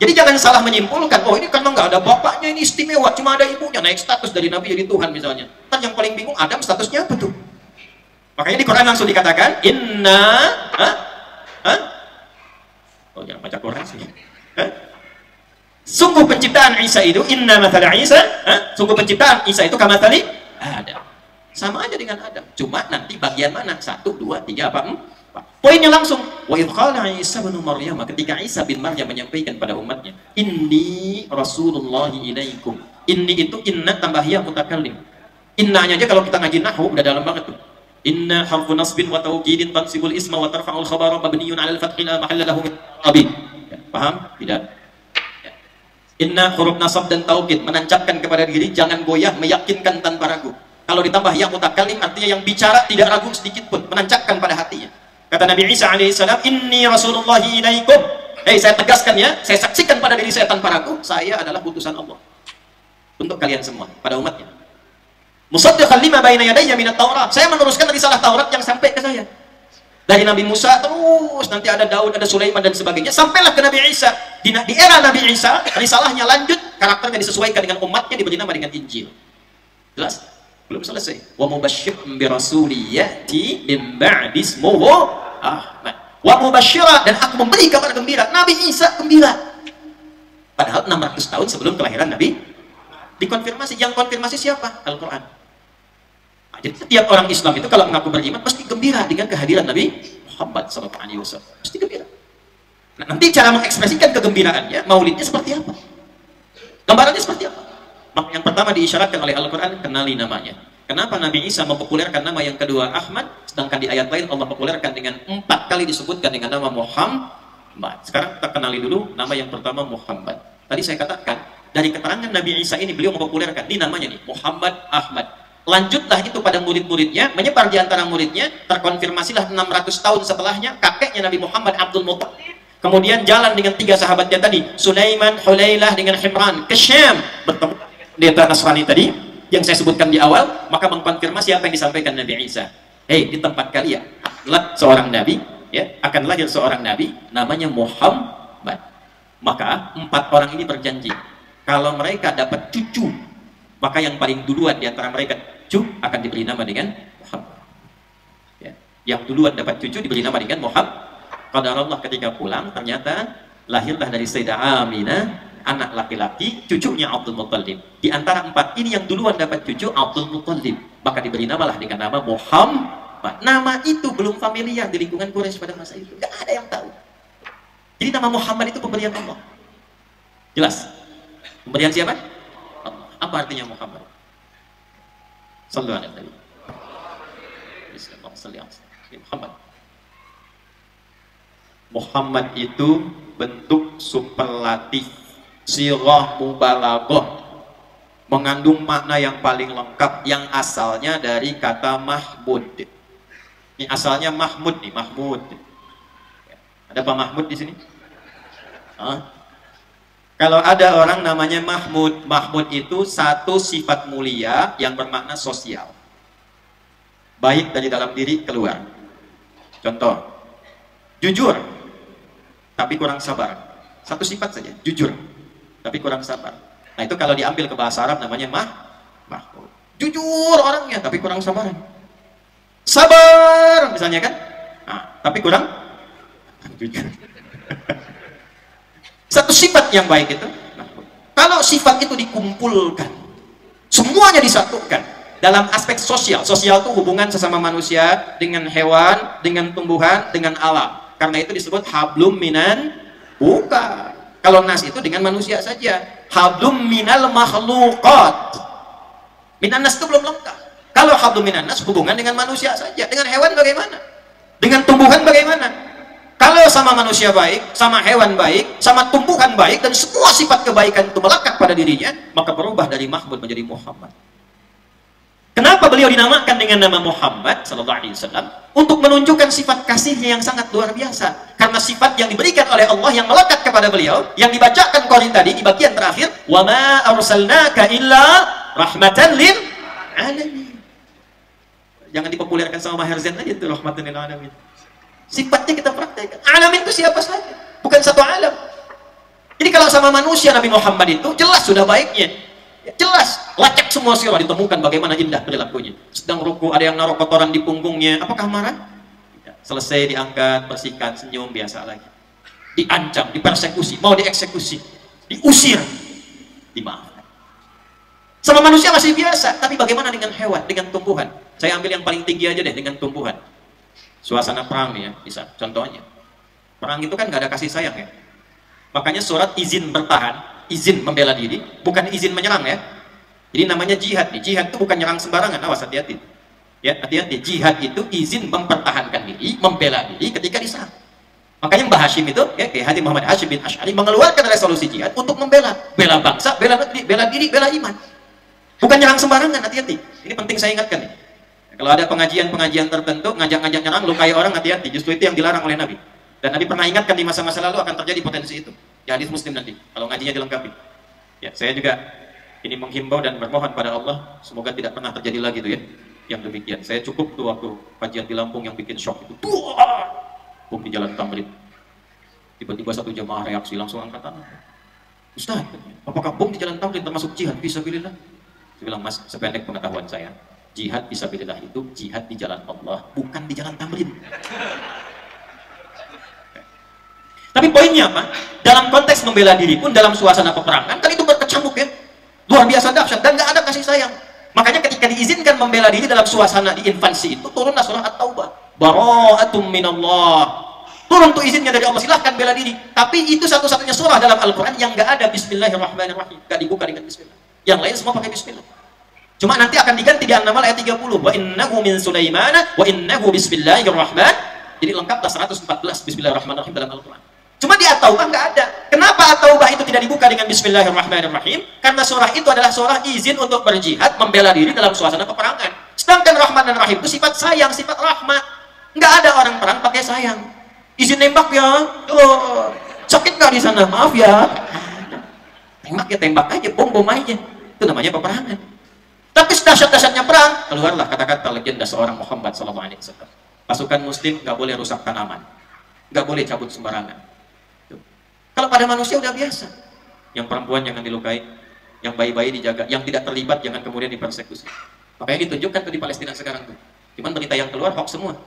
Jadi jangan salah menyimpulkan, oh ini karena nggak ada bapaknya, ini istimewa, cuma ada ibunya, naik status dari Nabi jadi Tuhan misalnya. Kan yang paling bingung, Adam statusnya apa tuh? Makanya di Quran langsung dikatakan, oh jangan baca Quran sih. Sungguh penciptaan Isa itu, inna mathala Isa, sungguh penciptaan Isa itu kamathali Adam. Sama aja dengan Adam, cuma nanti bagian mana? 1, 2, 3, apa? 4. Poinnya langsung, wa idh qala Isa bin Maryam, ketika Isa bin Maryam menyampaikan pada umatnya, inni rasulullahi ilaikum. Inni itu inna tambah ya mutakallim. Innanya aja kalau kita ngaji nahwu udah dalam banget tuh. Inna harfu nasbin wa tawkidin tansibul isma wa tarfa'ul khabara mabniyun 'ala al-fathi la mahalla lahu min i'rab. Paham? Tidak. Inna huruf nasab dan taukid menancapkan kepada diri, jangan goyah, meyakinkan tanpa ragu. Kalau ditambah ya mutakallim artinya yang bicara tidak ragu sedikit pun, menancapkan pada hatinya. Kata Nabi Isa alaihissalam, inni rasulullahi ilaikum. Saya tegaskan ya, saya saksikan pada diri saya tanpa ragu, saya adalah utusan Allah untuk kalian semua, pada umatnya. Musaddiqan lima baina yadayya minat Taurat. Saya meneruskan risalah Taurat yang sampai ke saya. Dari Nabi Musa terus nanti ada Daud, ada Sulaiman dan sebagainya, sampailah ke Nabi Isa. Di era Nabi Isa, risalahnya lanjut, karakternya disesuaikan dengan umatnya, diberi nama dengan Injil. Jelas? Belum selesai. Wa mubasysyirun bi rasulin ya'ti min ba'di ismuhu Ahmad. Wa mubasysyira, dan aku memberi kabar gembira. Nabi Isa gembira. Padahal 600 tahun sebelum kelahiran Nabi dikonfirmasi. Yang konfirmasi siapa? Al-Qur'an. Jadi setiap orang Islam itu kalau mengaku beriman pasti gembira dengan kehadiran Nabi Muhammad SAW. Pasti gembira. Nah, nanti cara mengekspresikan kegembiraannya, maulidnya seperti apa? Gambarannya seperti apa? Maka yang pertama diisyaratkan oleh Al-Quran, kenali namanya. Kenapa Nabi Isa mempopulerkan nama yang kedua Ahmad, sedangkan di ayat lain Allah populerkan dengan 4 kali disebutkan dengan nama Muhammad. Sekarang kita kenali dulu nama yang pertama Muhammad. Tadi saya katakan, dari keterangan Nabi Isa ini beliau mempopulerkan, ini namanya nih, Muhammad Ahmad. Lanjutlah itu pada murid-muridnya, menyebar di antara muridnya, terkonfirmasilah 600 tahun setelahnya, kakeknya Nabi Muhammad Abdul Muttalib. Kemudian jalan dengan 3 sahabatnya tadi, Sulaiman, Hulailah dengan Himran, ke Syam, bertemu pendeta Nasrani tadi, yang saya sebutkan di awal, maka mengkonfirmasi apa yang disampaikan Nabi Isa. Di tempat kalian, seorang Nabi, ya, akan lahir seorang Nabi, namanya Muhammad. Maka 4 orang ini berjanji, kalau mereka dapat cucu, maka yang paling duluan di antara mereka cucu akan diberi nama dengan Muhammad. Ya. Yang duluan dapat cucu diberi nama dengan Muhammad. Qadarullah ketika pulang ternyata lahirlah dari Sayyidah Aminah anak laki-laki, cucunya Abdul Muttalib. Di antara 4 ini yang duluan dapat cucu Abdul Muttalib, maka diberi namalah dengan nama Muhammad. Nama itu belum familiar di lingkungan Quraisy pada masa itu, nggak ada yang tahu. Jadi nama Muhammad itu pemberian Allah. Jelas? Pemberian siapa? Allah. Apa artinya Muhammad? Sallallahu alaihi wasallam. Muhammad. Muhammad itu bentuk superlatif, sirah mubalaghah, mengandung makna yang paling lengkap, yang asalnya dari kata Mahmud. Ini asalnya Mahmud nih, Mahmud. Ada Pak Mahmud di sini? Kalau ada orang namanya Mahmud, Mahmud itu satu sifat mulia yang bermakna sosial, baik dari dalam diri keluar. Contoh, jujur tapi kurang sabar. Satu sifat saja, jujur tapi kurang sabar. Nah itu kalau diambil ke bahasa Arab namanya Mahmud. Jujur orangnya tapi kurang sabar. Sabar misalnya kan, tapi kurang jujur. Satu sifat yang baik itu Mahmud. Kalau sifat itu dikumpulkan, semuanya disatukan dalam aspek sosial. Sosial itu hubungan sesama manusia dengan hewan, dengan tumbuhan, dengan alam. Karena itu disebut hablum minan, bukan. Kalau nas itu dengan manusia saja. Hablum minal makhluqat. Minan nas itu belum lengkap. Kalau hablum minan nas hubungan dengan manusia saja. Dengan hewan bagaimana? Dengan tumbuhan bagaimana? Kalau sama manusia baik, sama hewan baik, sama tumbuhan baik, dan semua sifat kebaikan itu melekat pada dirinya, maka berubah dari Mahmud menjadi Muhammad. Kenapa beliau dinamakan dengan nama Muhammad sallallahu alaihi wasallam? Untuk menunjukkan sifat kasihnya yang sangat luar biasa. Karena sifat yang diberikan oleh Allah yang melekat kepada beliau, yang dibacakan qari tadi di bagian terakhir, wa ma arsalnaka illa rahmatan lil alamin. Jangan dipopulerkan sama Maher Zain aja itu rahmatan lil alamin. Sifatnya kita praktekkan. Alamin itu siapa saja, bukan satu alam. Jadi kalau sama manusia Nabi Muhammad itu jelas sudah baiknya. Jelas, lacak semua sirah ditemukan bagaimana indah perilakunya. Sedang ruku ada yang naruh kotoran di punggungnya, apakah marah? Selesai diangkat, bersihkan, senyum, biasa lagi. Diancam, dipersekusi, mau dieksekusi, diusir, dimaafkan. Sama manusia masih biasa, tapi bagaimana dengan hewan, dengan tumbuhan? Saya ambil yang paling tinggi aja deh, dengan tumbuhan. Suasana perang nih ya, bisa. Contohnya, perang itu kan nggak ada kasih sayang ya. Makanya surat izin bertahan, izin membela diri, bukan izin menyerang ya. Jadi namanya jihad nih. Jihad itu bukan nyerang sembarangan, awas hati-hati. Ya, hati-hati. Jihad itu izin mempertahankan diri, membela diri ketika diserang. Makanya Mbah Hashim itu, ya, kayak Haji Muhammad Hashim bin Asy'ari mengeluarkan resolusi jihad untuk bela bangsa, bela negeri, bela diri, bela iman. Bukan nyerang sembarangan, hati-hati. Ini penting saya ingatkan nih. Kalau ada pengajian-pengajian tertentu, ngajak-ngajak nyerang, lukai orang, hati-hati. Justru itu yang dilarang oleh Nabi. Dan Nabi pernah ingatkan di masa-masa lalu akan terjadi potensi itu. Ya, hadis Muslim nanti, kalau ngajinya dilengkapi. Ya, saya juga ini menghimbau dan bermohon pada Allah, semoga tidak pernah terjadi lagi tuh ya, yang demikian. Saya cukup tuh waktu kajian di Lampung yang bikin shock itu. Bom di Jalan Tamrin. Tiba-tiba satu jemaah reaksi langsung angkat tangan. Ustaz, apakah bom di Jalan Tamrin termasuk jihad fisabilillah? Saya bilang, Mas, sependek pengetahuan saya, jihad fisabilillah itu jihad di jalan Allah, bukan di Jalan Tamrin. Tapi poinnya apa? Dalam konteks membela diri pun dalam suasana peperangan kan itu berkecamuk ya, luar biasa dahsyat dan nggak ada kasih sayang. Makanya ketika diizinkan membela diri dalam suasana di infansi itu turunlah surah At-Taubah, bara'atum minallah. Turun tuh izinnya dari Allah, silahkan bela diri. Tapi itu satu-satunya surah dalam Al-Quran yang nggak ada Bismillahirrahmanirrahim, nggak dibuka dengan Bismillah. Yang lain semua pakai Bismillah. Cuma nanti akan diganti di An-Naml ayat 30, wa innahu min Sulaimana wa innahu bismillahirrahman. Jadi lengkaplah 114 Bismillahirrahmanirrahim dalam Al-Quran. Cuma di At-Taubah nggak ada. Kenapa At-Taubah itu tidak dibuka dengan Bismillahirrahmanirrahim? Karena surah itu adalah surah izin untuk berjihad, membela diri dalam suasana peperangan. Sedangkan Rahman dan Rahim itu sifat sayang, sifat rahmat. Nggak ada orang perang pakai sayang. Izin nembak ya. Oh, sakit nggak di sana? Maaf ya. Tembak ya tembak aja, bom aja. Itu namanya peperangan. Tapi dahsyat-dahsyatnya perang, keluarlah kata-kata legenda seorang Muhammad SAW. Pasukan Muslim nggak boleh rusak tanaman, nggak boleh cabut sembarangan. Kalau pada manusia udah biasa, yang perempuan jangan dilukai, yang bayi-bayi dijaga, yang tidak terlibat jangan kemudian dipersekusi. Makanya ditunjukkan tuh di Palestina sekarang tuh. Cuman berita yang keluar hoax semua.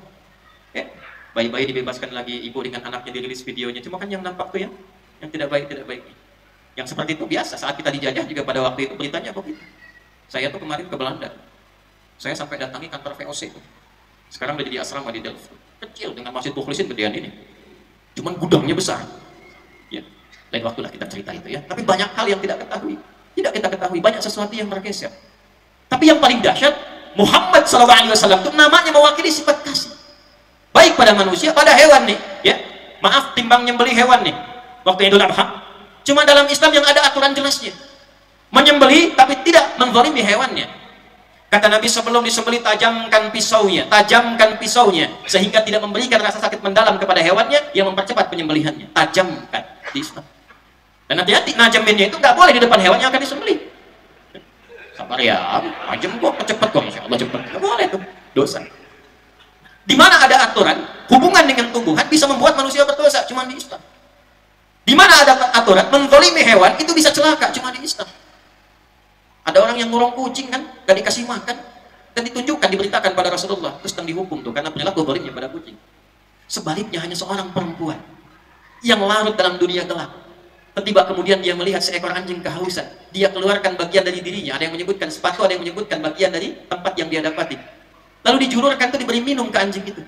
Ya, bayi-bayi dibebaskan lagi, ibu dengan anaknya dirilis videonya. Cuma kan yang nampak tuh yang tidak baik. Yang seperti itu biasa. Saat kita dijajah juga pada waktu itu beritanya begitu. Saya tuh kemarin ke Belanda. Saya sampai datangi kantor VOC tuh. Sekarang udah jadi asrama di Delft. Kecil dengan Masjid Mukhlisin gedean ini. Cuman gudangnya besar. Ya, lain waktulah kita cerita itu ya. Tapi banyak hal yang tidak kita ketahui, banyak sesuatu yang bergeser. Tapi yang paling dahsyat, Muhammad SAW itu namanya mewakili sifat kasih. Baik pada manusia, pada hewan nih, ya. Maaf timbang nyembelih hewan nih. Waktu Idul Adha. Cuma dalam Islam yang ada aturan jelasnya. Menyembelih tapi tidak menzalimi hewannya. Kata Nabi sebelum disembelih tajamkan pisaunya sehingga tidak memberikan rasa sakit mendalam kepada hewannya yang mempercepat penyembelihannya. Tajamkan di Islam. Dan hati-hati najaminnya itu nggak boleh di depan hewan yang akan disembelih. Sabar ya, tajam kok cepet kok, insya Allah cepet. Nggak boleh tuh, dosa. Di mana ada aturan hubungan dengan tumbuhan bisa membuat manusia berdosa, cuma di Islam. Di mana ada aturan menzalimi hewan itu bisa celaka, cuma di Islam. Ada orang yang ngurung kucing kan, gak dikasih makan, dan ditunjukkan, diberitakan pada Rasulullah, terus sedang dihukum tuh, karena perilaku zalimnya pada kucing. Sebaliknya hanya seorang perempuan yang larut dalam dunia gelap. Tiba kemudian dia melihat seekor anjing kehausan, dia keluarkan bagian dari dirinya, ada yang menyebutkan sepatu, ada yang menyebutkan bagian dari tempat yang dia dapati. Lalu dijulurkan tuh, diberi minum ke anjing itu.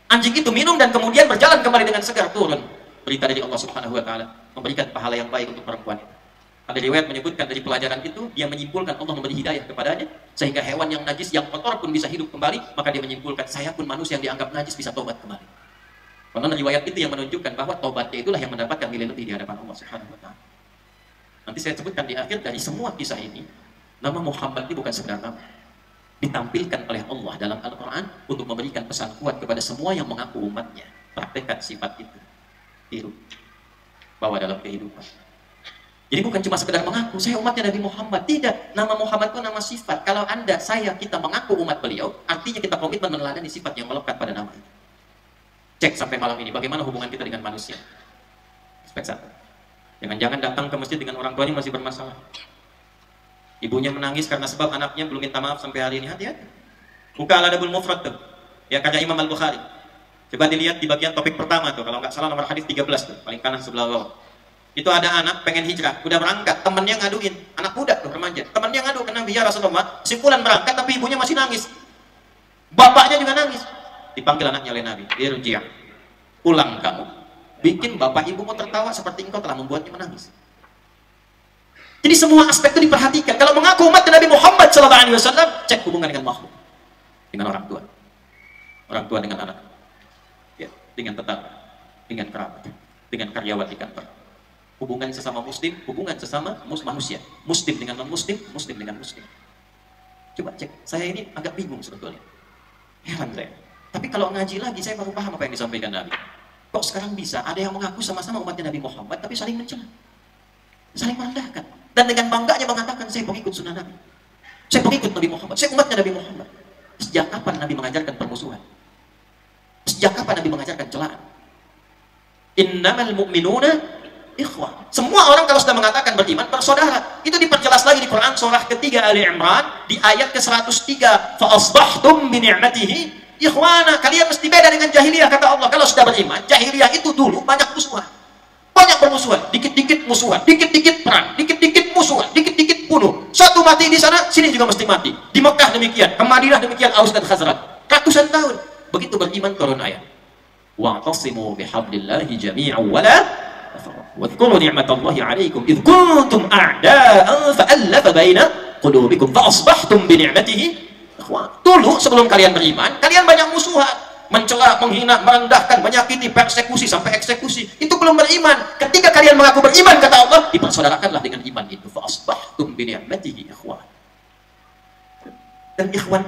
Anjing itu minum dan kemudian berjalan kembali dengan segar, turun. Berita dari Allah Subhanahu wa Ta'ala memberikan pahala yang baik untuk perempuan itu. Ada riwayat menyebutkan dari pelajaran itu, dia menyimpulkan Allah memberi hidayah kepadanya, sehingga hewan yang najis, yang kotor pun bisa hidup kembali, maka dia menyimpulkan, saya pun manusia yang dianggap najis bisa tobat kembali. Karena riwayat itu yang menunjukkan bahwa tobatnya itulah yang mendapatkan nilai lebih di hadapan Allah Subhanahu wa Ta'ala. Nanti saya sebutkan di akhir, dari semua kisah ini, nama Muhammad ini bukan sekedar nama. Ditampilkan oleh Allah dalam Al-Quran untuk memberikan pesan kuat kepada semua yang mengaku umatnya. Praktekkan sifat itu. Tiru, bawa dalam kehidupan. Jadi bukan cuma sekedar mengaku, saya umatnya Nabi Muhammad. Tidak, nama Muhammad itu nama sifat. Kalau Anda, saya, kita mengaku umat beliau, artinya kita komitmen meneladani sifat yang melekat pada nama itu. Cek sampai malam ini, bagaimana hubungan kita dengan manusia. Aspek satu. Jangan-jangan datang ke masjid dengan orang tuanya masih bermasalah. Ibunya menangis karena sebab anaknya belum minta maaf sampai hari ini. Hati-hati. Buka Al-Adabul Mufrad tuh. Ya, karya Imam Al-Bukhari. Coba dilihat di bagian topik pertama tuh. Kalau nggak salah nomor hadis 13 tuh. Paling kanan sebelah bawah. Itu ada anak pengen hijrah. Udah berangkat. Temennya ngaduin. Anak muda tuh remaja. Temennya ngadu ke Nabi, ya Rasulullah. Si fulan berangkat tapi ibunya masih nangis. Bapaknya juga nangis. Dipanggil anaknya oleh Nabi. Irji'. Pulang kamu. Bikin bapak ibumu tertawa seperti engkau telah membuatnya menangis. Jadi semua aspek itu diperhatikan. Kalau mengaku umat Nabi Muhammad SAW, cek hubungan dengan makhluk, dengan orang tua dengan anak, ya, dengan tetangga, dengan kerabat, dengan karyawan di kantor. Hubungan sesama muslim, hubungan sesama manusia, muslim dengan non muslim, muslim dengan muslim. Coba cek. Saya ini agak bingung sebetulnya. Heran saya. Tapi kalau ngaji lagi, saya baru paham apa yang disampaikan Nabi. Kok sekarang bisa ada yang mengaku sama-sama umatnya Nabi Muhammad, tapi saling mencela, saling merendahkan, dan dengan bangganya mengatakan saya pengikut sunnah Nabi, saya pengikut Nabi Muhammad, saya umatnya Nabi Muhammad. Sejak kapan Nabi mengajarkan permusuhan? Sejak kapan Nabi mengajarkan celaan? Innamal mu'minuna ikhwah. Semua orang kalau sudah mengatakan beriman bersaudara. Itu diperjelas lagi di Quran surah ketiga Ali Imran di ayat ke-103. Fa asbahtum bi ni'matihi ikhwana. Kalian mesti beda dengan jahiliyah, kata Allah. Kalau sudah beriman, jahiliyah itu dulu banyak musuhan. Banyak bermusuhan, dikit-dikit musuhan, dikit-dikit perang, dikit-dikit musuhan, dikit-dikit bunuh. Satu mati di sana, sini juga mesti mati. Di Mekah demikian, ke Madinah demikian, Aus dan Khazraj. Ratusan tahun. Begitu beriman turun ayat. Wa'tasimu bihablillahi jami'an wa la wadhkuru ni'matallahi 'alaikum idh kuntum a'da'an fa'alafa baina qulubikum fa asbahtum bi ni'matihi ikhwan. Dulu sebelum kalian beriman, kalian banyak musuhan, mencela, menghina, merendahkan, menyakiti, persekusi sampai eksekusi. Itu belum beriman. Ketika kalian mengaku beriman, kata Allah, dipersaudarakanlah dengan iman itu. Fa asbahtum bi ni'matihi ikhwan. Dan ikhwan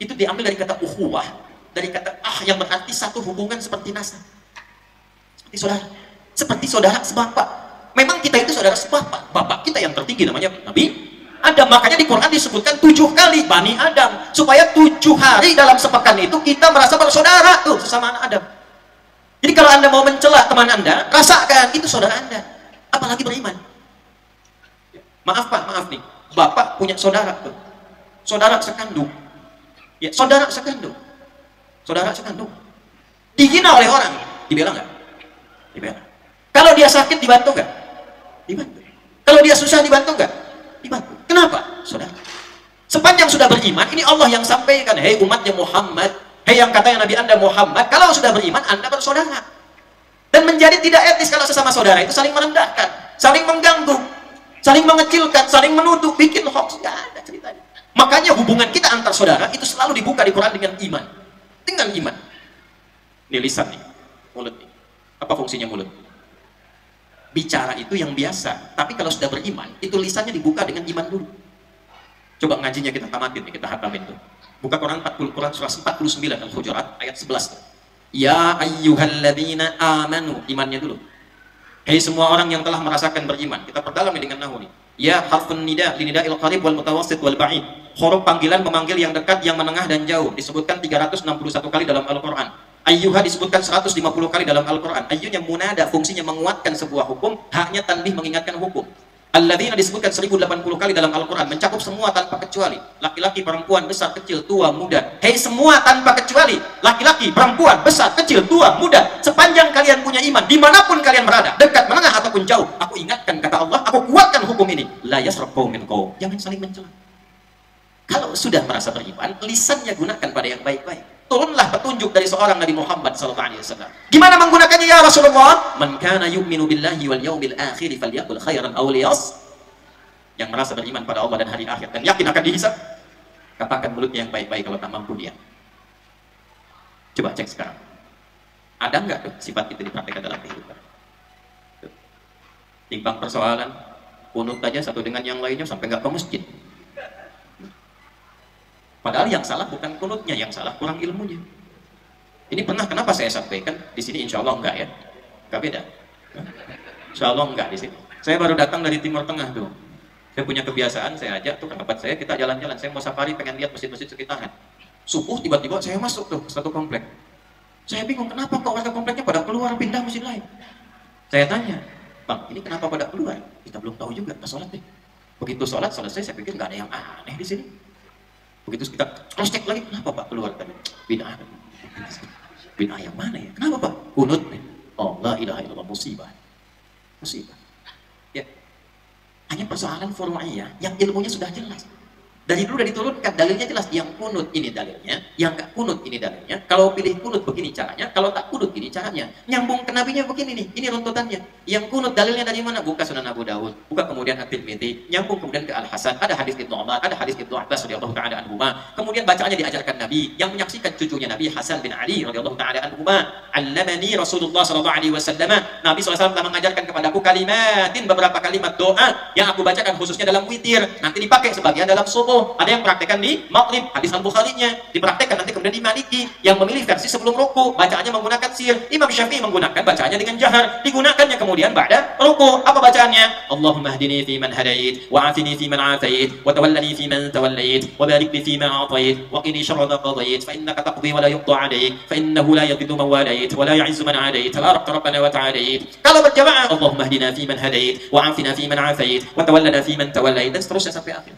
itu diambil dari kata ukhuwah, dari kata yang berarti satu hubungan seperti nasab, seperti saudara sebapak. Memang kita itu saudara sebapak. Bapak kita yang tertinggi namanya Nabi Adam. Makanya di Quran disebutkan 7 kali Bani Adam, supaya 7 hari dalam sepekan itu kita merasa bersaudara tuh sesama anak Adam. Jadi kalau Anda mau mencela teman Anda, rasakan itu saudara Anda, apalagi beriman. Maaf Pak, maaf nih, Bapak punya saudara tuh, saudara sekandung. Ya, saudara sekandung. Saudara sekandung. Dihina oleh orang, dibela nggak? Dibela. Kalau dia sakit dibantu nggak? Dibantu. Kalau dia susah dibantu nggak? Dibantu. Kenapa? Saudara. Sepanjang sudah beriman, ini Allah yang sampaikan, hei umatnya Muhammad, hei yang katanya Nabi Anda Muhammad, kalau sudah beriman Anda bersaudara. Dan menjadi tidak etis kalau sesama saudara itu saling merendahkan, saling mengganggu, saling mengecilkan, saling menuduh, bikin hoax. Nggak ada ceritanya. Makanya hubungan kita antar saudara itu selalu dibuka di Quran dengan iman. Dengan iman. Ini lisan nih, mulut nih. Apa fungsinya mulut? Bicara itu yang biasa, tapi kalau sudah beriman, itu lisannya dibuka dengan iman dulu. Coba ngajinya kita tamatin nih, kita hatamin tuh. Buka Quran surah 49 Al-Hujurat ayat 11 tuh. Ya ayyuhalladzina amanu, imannya dulu. Hei semua orang yang telah merasakan beriman. Kita perdalam dengan nahu nih. Ya harfun nida, linida'il qarib wal mutawassit wal ba'id. Huruf panggilan memanggil yang dekat, yang menengah dan jauh. Disebutkan 361 kali dalam Al-Quran. Ayyuha disebutkan 150 kali dalam Al-Quran. Ayyunya munada, fungsinya menguatkan sebuah hukum. Haknya tanbih mengingatkan hukum. Alladzina disebutkan 1080 kali dalam Al-Quran, mencakup semua tanpa kecuali. Laki-laki, perempuan, besar, kecil, tua, muda. Hei semua tanpa kecuali. Laki-laki, perempuan, besar, kecil, tua, muda. Sepanjang kalian punya iman, dimanapun kalian berada, dekat, menengah, ataupun jauh, aku ingatkan, kata Allah, aku kuatkan hukum ini. La yasrab qaumin qaum. Jangan saling mencela. Kalau sudah merasa beriman, lisannya gunakan pada yang baik-baik. Turunlah petunjuk dari seorang Nabi Muhammad SAW. Gimana menggunakannya ya Rasulullah? Man kana yu'minu billahi wal yawmil akhir falyaqul khairan aw liyas. Yang merasa beriman pada Allah dan hari akhir dan yakin akan dihisab, katakan mulutnya yang baik-baik kalau tak mampu dia. Coba cek sekarang. Ada nggak tuh sifat itu dipraktikkan dalam kehidupan? Timbang persoalan, kunut aja satu dengan yang lainnya sampai nggak ke masjid. Padahal yang salah bukan kunutnya, yang salah kurang ilmunya. Ini pernah kenapa saya sampaikan di sini, insya Allah enggak ya. Gak beda? Insya Allah enggak di sini. Saya baru datang dari Timur Tengah tuh. Saya punya kebiasaan, saya ajak tuh kerabat saya, kita jalan-jalan. Saya mau safari, pengen lihat masjid-masjid sekitaran. Subuh tiba-tiba saya masuk tuh ke satu komplek. Saya bingung kenapa kok warga kompleknya pada keluar pindah masjid lain. Saya tanya, Bang, ini kenapa pada keluar? Kita belum tahu juga, kita sholat deh. Begitu sholat selesai, saya pikir nggak ada yang aneh di sini. Begitu kita cross check lagi, kenapa Pak keluar tadi? Bid'ah. Bid'ah yang mana ya? Kenapa Pak? Kunut nih. Oh, la ilaha illallah, musibah. Musibah. Ya. Hanya persoalan furu'iyah yang ilmunya sudah jelas. Dari dulu udah diturunkan, dalilnya jelas. Yang kunut ini dalilnya, yang nggak kunut ini dalilnya. Kalau pilih kunut begini caranya, kalau tak kunut ini caranya. Nyambung ke nabinya begini nih, ini runtutannya. Yang kunut dalilnya dari mana? Buka Sunan Abu Dawud, buka kemudian At-Tirmidzi, nyambung kemudian ke Al-Hasan. Ada hadis Ibnu Umar, ada hadis Ibnu Abbas radhiyallahu taala anhuma. Kemudian bacaannya diajarkan Nabi, yang menyaksikan cucunya Nabi Hasan bin Ali radhiyallahu taala anhuma. Allamani Rasulullah sallallahu alaihi wasallam. Nabi SAW telah mengajarkan kepadaku kalimatin, beberapa kalimat doa yang aku bacakan khususnya dalam witir. Nanti dipakai sebagian dalam subuh. Ada yang praktekkan di maghrib, hadis Al-Bukhari-nya dipraktekkan nanti kemudian di Maliki, yang memilih versi sebelum ruku, bacaannya menggunakan sir. Imam Syafi'i menggunakan bacaannya dengan jahar, digunakannya kemudian ba'da ruku. Apa bacaannya? Allahumma hdini fi man hadait, wa afini fi man afait, wa tawallani fi man tawallait, wa barik li fi ma atait, wa qini syarra ma qadait, fa innaka taqdi wa la yuqda alayk, fa innahu la yadhillu man walait, wa la yu'izzu man adait, tabarakta rabbana wa ta'alait. Kalau berjamaah, Allahumma hdina fi man hadait, wa afina fi man afait, wa tawallana fi man tawallait, dan seterusnya sampai akhir.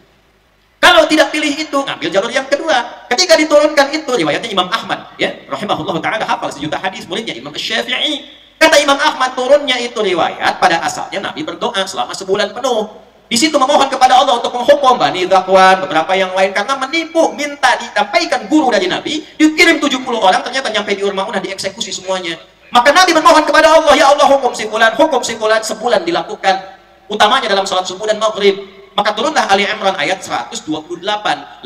Kalau tidak pilih itu, ngambil jalur yang kedua. Ketika diturunkan itu, riwayatnya Imam Ahmad, ya, rahimahullah taala, hafal sejuta hadis, muridnya Imam Syafi'i. Kata Imam Ahmad, turunnya itu riwayat pada asalnya Nabi berdoa selama sebulan penuh. Di situ memohon kepada Allah untuk menghukum Bani Zakwan, beberapa yang lain, karena menipu, minta disampaikan guru dari Nabi, dikirim 70 orang, ternyata nyampe di Urmaunah, dieksekusi semuanya. Maka Nabi memohon kepada Allah, ya Allah, hukum si fulan, sebulan dilakukan. Utamanya dalam salat subuh dan maghrib. Maka turunlah Ali Imran ayat 128.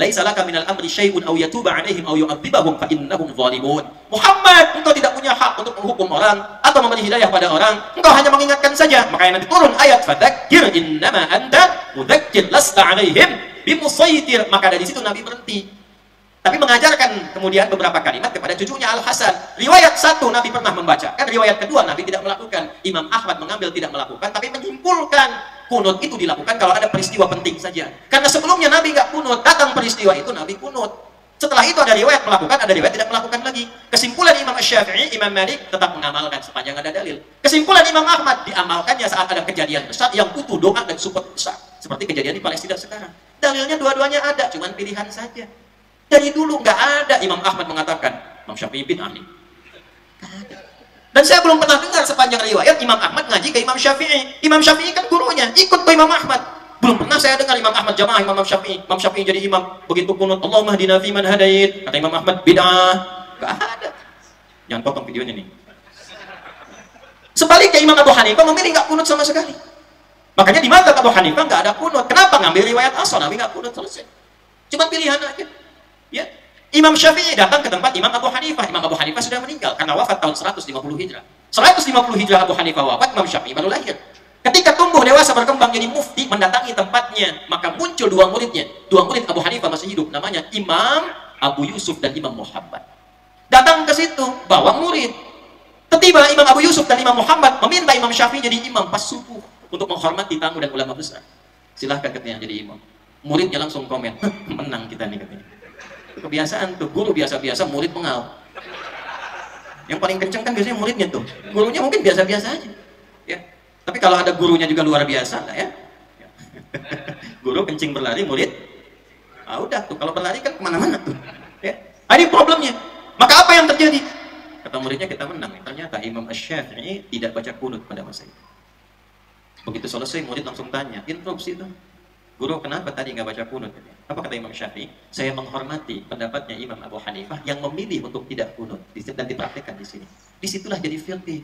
Laisa laka minal amri syai'un aw yatuba 'alaihim aw yu'adzibahum fa innahum zalimun. Muhammad, engkau tidak punya hak untuk menghukum orang atau memberi hidayah pada orang. Engkau hanya mengingatkan saja. Makanya nanti turun ayat fadzakir innama anta mudzakir lasta 'alaihim bimusaitir. Maka dari situ Nabi berhenti. Tapi mengajarkan kemudian beberapa kalimat kepada cucunya Al-Hasan. Riwayat satu Nabi pernah membacakan, riwayat kedua Nabi tidak melakukan. Imam Ahmad mengambil tidak melakukan, tapi menyimpulkan kunut itu dilakukan kalau ada peristiwa penting saja. Karena sebelumnya Nabi nggak kunut, datang peristiwa itu Nabi kunut. Setelah itu ada riwayat melakukan, ada riwayat tidak melakukan lagi. Kesimpulan Imam Syafi'i, Imam Malik tetap mengamalkan sepanjang ada dalil. Kesimpulan Imam Ahmad, diamalkannya saat ada kejadian besar yang butuh doa dan support besar. Seperti kejadian di Palestina sekarang. Dalilnya dua-duanya ada, cuman pilihan saja. Dari dulu nggak ada Imam Ahmad mengatakan Imam Syafi'i bid'ah nih. Dan saya belum pernah dengar sepanjang riwayat Imam Ahmad ngaji ke Imam Syafi'i. Imam Syafi'i kan gurunya, ikut ke Imam Ahmad. Belum pernah saya dengar Imam Ahmad jamaah Imam Syafi'i. Imam Syafi'i jadi imam, begitu kunut Allahumma hdina fi man hadait, kata Imam Ahmad bid'ah. Nggak ada. Jangan potong videonya nih. Sebaliknya Imam Abu Hanifah memilih nggak kunut sama sekali. Makanya di mata Abu Hanifah nggak ada kunut. Kenapa? Ngambil riwayat asal, Nabi nggak kunut, selesai. Cuma pilihan aja. Ya, Imam Syafi'i datang ke tempat Imam Abu Hanifah. Imam Abu Hanifah sudah meninggal karena wafat tahun 150 Hijrah. 150 Hijrah Abu Hanifah wafat, Imam Syafi'i baru lahir. Ketika tumbuh dewasa berkembang jadi mufti, mendatangi tempatnya, maka muncul dua muridnya. Dua murid Abu Hanifah masih hidup, namanya Imam Abu Yusuf dan Imam Muhammad. Datang ke situ, bawa murid. Tiba Imam Abu Yusuf dan Imam Muhammad meminta Imam Syafi'i jadi imam pas subuh untuk menghormati tamu dan ulama besar. Silahkan katanya jadi imam. Muridnya langsung komen, menang kita nih katanya. Kebiasaan tuh, guru biasa-biasa, murid pengal. Yang paling kenceng kan biasanya muridnya tuh. Gurunya mungkin biasa-biasa aja. Ya. Tapi kalau ada gurunya juga luar biasa, lah ya. Guru kencing berlari, murid. Ah udah tuh, kalau berlari kan kemana-mana tuh. Ya. Ini problemnya. Maka apa yang terjadi? Kata muridnya kita menang. Ternyata Imam Asy-Syafi'i tidak baca kunut pada masa itu. Begitu selesai, murid langsung tanya, interupsi itu. Guru, kenapa tadi nggak baca kunut? Apa kata Imam Syafi'i? Saya menghormati pendapatnya Imam Abu Hanifah yang memilih untuk tidak kunut dan dipraktikkan di sini. Disitulah jadi fiqih.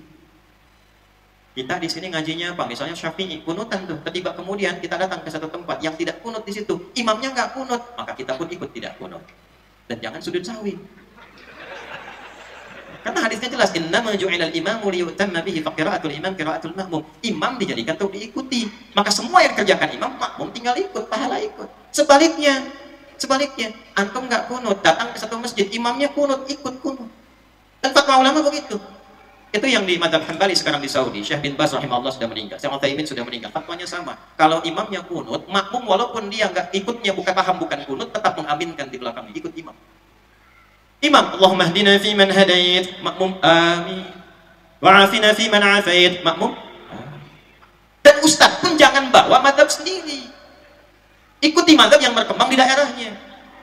Kita di sini ngajinya apa? Misalnya Syafi'i kunutan tuh. Tiba kemudian kita datang ke satu tempat yang tidak kunut di situ, imamnya nggak kunut, maka kita pun ikut tidak kunut. Dan jangan sudut sawi. Karena hadisnya jelas, innama ju'ilal imamu liyutamma bihi fa qira'atul imam qira'atul ma'mum. Imam dijadikan untuk diikuti. Maka semua yang dikerjakan imam, makmum tinggal ikut, pahala ikut. Sebaliknya, antum nggak kunut, datang ke satu masjid, imamnya kunut, ikut kunut. Dan fatwa ulama begitu. Itu yang di mazhab Hambali sekarang di Saudi. Syekh bin Baz rahimahullah sudah meninggal, Syekh Utsaimin sudah meninggal. Fatwanya sama. Kalau imamnya kunut, makmum walaupun dia nggak ikutnya, bukan paham bukan kunut, tetap mengaminkan di belakangnya, ikut imam. Imam, Allahumma hdina fi man hadait, makmum amin. Wa'afina fi man afait, makmum. Dan ustaz pun jangan bawa mazhab sendiri. Ikuti mazhab yang berkembang di daerahnya.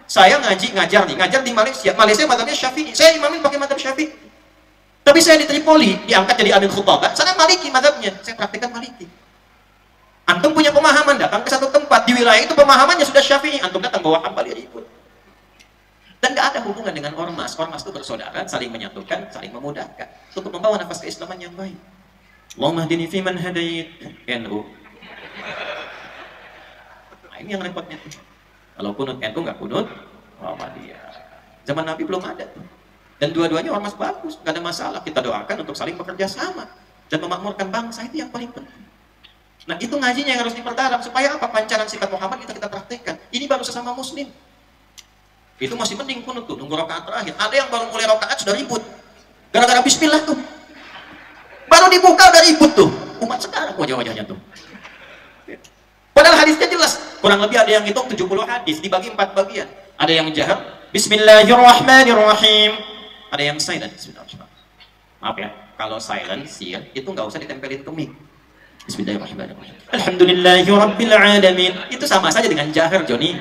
Saya ngajar di Malaysia. Malaysia mazhabnya Syafi'i. Saya imamin pakai mazhab Syafi'i. Tapi saya di Tripoli, diangkat jadi amin khutbah, sana Maliki mazhabnya, saya praktikkan Maliki. Antum punya pemahaman, datang ke satu tempat, di wilayah itu pemahamannya sudah Syafi'i, antum datang bawa Hambali ikut. Dan gak ada hubungan dengan ormas. Ormas itu bersaudara, saling menyatukan, saling memudahkan, untuk membawa nafas keislaman yang baik. Allahumma hdini fi man hadait, NU. Nah ini yang repotnya. Kalau kunut NU nggak kunut, Muhammadiyah. Zaman Nabi belum ada tuh. Dan dua-duanya ormas bagus, gak ada masalah. Kita doakan untuk saling bekerja sama dan memakmurkan bangsa, itu yang paling penting. Nah itu ngajinya yang harus diperdalam, supaya apa? Pancaran sifat Muhammad kita praktekkan. Ini baru sesama muslim. Itu masih penting kunut tuh, nunggu rakaat terakhir. Ada yang baru mulai rakaat sudah ribut, gara-gara bismillah tuh. Baru dibuka udah ribut tuh. Umat sekarang wajah-wajahnya tuh. Padahal hadisnya jelas. Kurang lebih ada yang hitung 70 hadis, dibagi 4 bagian. Ada yang jahar, Bismillahirrahmanirrahim. Ada yang silent. Maaf ya, kalau silent ya, itu nggak usah ditempelin ke mic. Bismillahirrahmanirrahim. Alhamdulillahirabbil. Itu sama saja dengan jahar, Joni.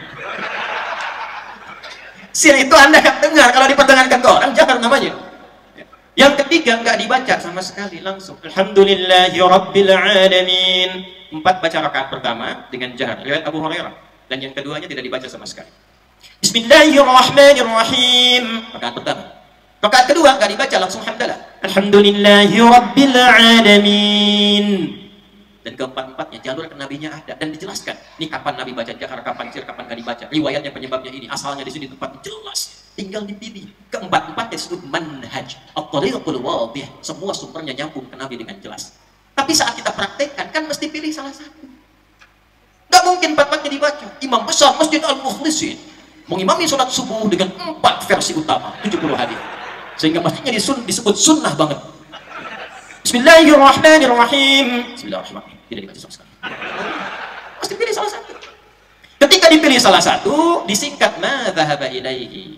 Sir itu Anda yang dengar, kalau diperdengarkan ke orang, jahar namanya. Yang ketiga nggak dibaca sama sekali, langsung Alhamdulillahirabbil. 4 baca rakaat pertama dengan jahar, riwayat Abu Hurairah. Dan yang keduanya tidak dibaca sama sekali. Bismillahirrahmanirrahim. Rakaat pertama. Rakaat kedua nggak dibaca, langsung hamdalah. Alhamdulillahirabbil alamin. Dan keempat-empatnya jalur ke nabinya ada dan dijelaskan. Ini kapan Nabi baca jahar, kapan sir, kapan nggak dibaca. Riwayatnya, penyebabnya ini, asalnya di sini, tempat jelas. Tinggal dipilih. Keempat-empatnya disebut manhaj. At-thariqul wadih. Semua sumbernya nyambung ke Nabi dengan jelas. Tapi saat kita praktekkan kan mesti pilih salah satu. Nggak mungkin 4-4-nya dibaca. Imam besar Masjid Al-Mukhlisin mengimami sholat subuh dengan 4 versi utama, 70 hadis. Sehingga masjidnya disebut sunnah banget. Bismillahirrahmanirrahim. Bismillahirrahmanirrahim. Tidak dibaca sama sekali. Mesti pilih salah satu. Ketika dipilih salah satu, disingkat ma dhahaba ilaihi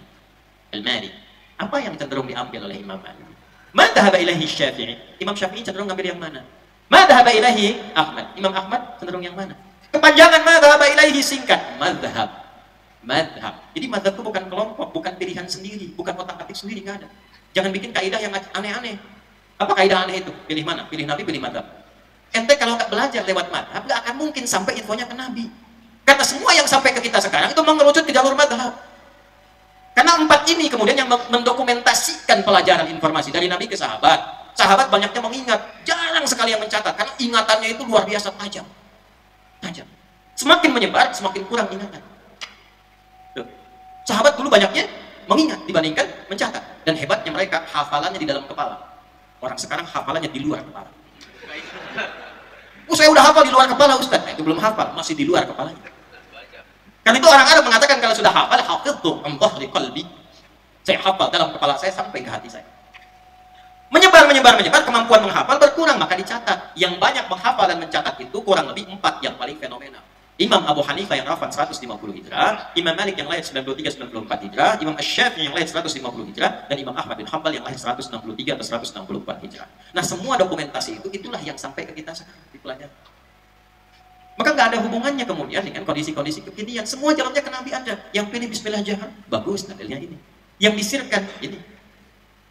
al-Malik. Apa yang cenderung diambil oleh Imam Malik? Ma dhahaba ilaihi Syafi'i. Imam Syafi'i cenderung ngambil yang mana? Ma dhahaba ilaihi Ahmad. Imam Ahmad cenderung yang mana? Kepanjangan ma dhahaba ilaihi singkat madhab. Madhab. Jadi madhab itu bukan kelompok, bukan pilihan sendiri, bukan otak-atik sendiri, nggak ada. Jangan bikin kaidah yang aneh-aneh. Apa kaidah aneh itu? Pilih mana? Pilih Nabi, pilih madhab. Ente kalau nggak belajar lewat madhab, nggak akan mungkin sampai infonya ke Nabi. Karena semua yang sampai ke kita sekarang itu mengerucut ke jalur madhab. Karena 4 ini kemudian yang mendokumentasikan pelajaran informasi dari Nabi ke sahabat. Sahabat banyaknya mengingat, jarang sekali yang mencatat, karena ingatannya itu luar biasa tajam. Tajam. Semakin menyebar, semakin kurang ingatan. Tuh. Sahabat dulu banyaknya mengingat dibandingkan mencatat. Dan hebatnya mereka, hafalannya di dalam kepala. Orang sekarang hafalannya di luar kepala. Saya udah hafal di luar kepala, Ustaz. Nah, itu belum hafal, masih di luar kepalanya. Karena itu orang Arab mengatakan kalau sudah hafal, hafidtu an dhahri qalbi. Saya hafal dalam kepala saya sampai ke hati saya. Menyebar, kemampuan menghafal berkurang, maka dicatat. Yang banyak menghafal dan mencatat itu kurang lebih 4 yang paling fenomenal. Imam Abu Hanifah yang wafat 150 Hijrah, Imam Malik yang lahir 93-94 Hijrah, Imam Asy-Syafi'i yang lahir 150 Hijrah, dan Imam Ahmad bin Hanbal yang lahir 163 atau 164 Hijrah. Nah, semua dokumentasi itu, itulah yang sampai ke kita sekarang dipelajari. Maka nggak ada hubungannya kemudian dengan kondisi-kondisi kekinian. Semua jalannya ke Nabi ada. Yang pilih Bismillah jahar, bagus, dalilnya ini. Yang disirkan, ini.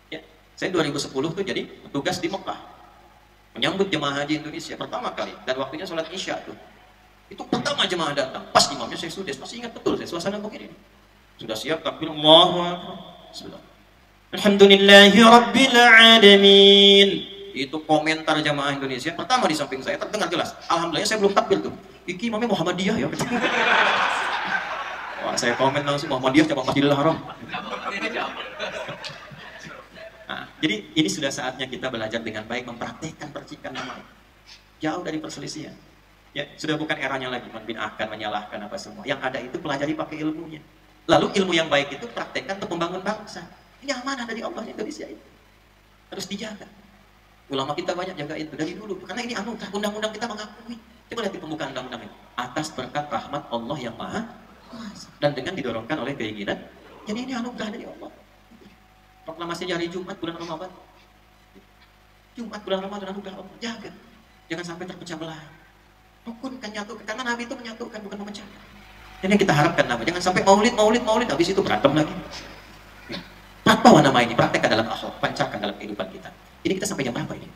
Ya, saya 2010 tuh jadi petugas di Mekah. Menyambut jemaah haji Indonesia pertama kali. Dan waktunya sholat Isya tuh. Itu pertama jemaah datang, pas imamnya saya sudah, masih ingat betul saya suasana begini. Sudah siap takbir Allahu Akbar. Bismillah. Alhamdulillahirabbil alamin. Itu komentar jemaah Indonesia pertama di samping saya terdengar jelas. Alhamdulillah saya belum takbir tuh. Iki imamnya Muhammadiyah ya. Wah, saya komen langsung Muhammadiyah coba Masjidil Haram. Nah, jadi ini sudah saatnya kita belajar dengan baik, mempraktekkan percikan nama. Jauh dari perselisihan. Ya, sudah bukan eranya lagi membid'ahkan, menyalahkan apa semua. Yang ada itu pelajari pakai ilmunya. Lalu ilmu yang baik itu praktekkan untuk membangun bangsa. Ini amanah dari Allah Indonesia itu. Harus dijaga. Ulama kita banyak jaga itu dari dulu, karena ini anugerah, undang-undang kita mengakui. Coba lihat di pembukaan undang-undang ini. Atas berkat rahmat Allah yang maha kuasa. Dan dengan didorongkan oleh keinginan, jadi ini anugerah dari Allah. Proklamasi hari Jumat bulan Ramadan. Jumat bulan Ramadan anugerah Allah. Jaga. Jangan sampai terpecah belah. Rukunkan, nyatukan. Karena Nabi itu menyatukan, bukan memecah. Ini yang kita harapkan Nabi. Jangan sampai maulid, habis itu berantem lagi. Bawa nama ini, praktekkan dalam akhlak, pancarkan dalam kehidupan kita. Ini kita sampai jam berapa ini?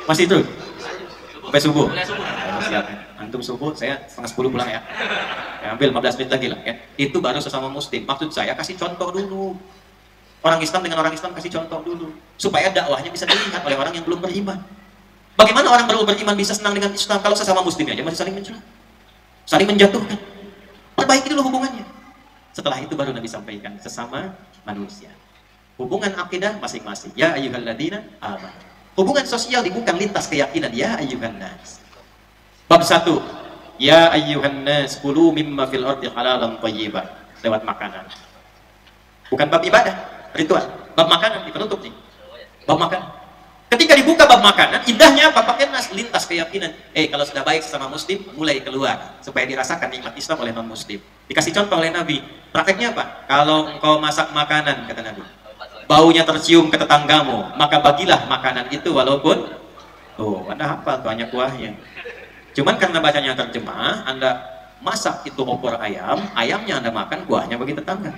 Masih terus? Sampai subuh? Siap. Antum subuh, saya 9:30 pulang ya. Ambil 15 menit lagi lah ya. Itu baru sesama muslim. Maksud saya kasih contoh dulu. Orang Islam dengan orang Islam kasih contoh dulu. Supaya dakwahnya bisa dilihat oleh orang yang belum beriman. Bagaimana orang baru beriman bisa senang dengan Islam kalau sesama muslimnya aja masih saling mencela, saling menjatuhkan? Perbaiki dulu hubungannya. Setelah itu baru Nabi sampaikan sesama manusia. Hubungan akidah masing-masing. Ya ayyuhalladzina amanu. Hubungan sosial bukan lintas keyakinan. Ya ayyuhan nas. Bab 1. Ya ayyuhan nas kulu mimma fil ardi halalan thayyiban. Lewat makanan. Bukan bab ibadah, ritual. Bab makanan penutup nih. Bab makanan. Ketika dibuka bab makanan, indahnya apa? Pakai nas lintas keyakinan. Kalau sudah baik sesama muslim, mulai keluar supaya dirasakan nikmat Islam oleh non muslim. Dikasih contoh oleh Nabi. Prakteknya apa? Kalau engkau masak makanan, kata Nabi, baunya tercium ke tetanggamu, maka bagilah makanan itu walaupun Anda hafal banyak kuahnya. Cuman karena bacanya terjemah, Anda masak itu opor ayam, ayamnya Anda makan, kuahnya bagi tetangga.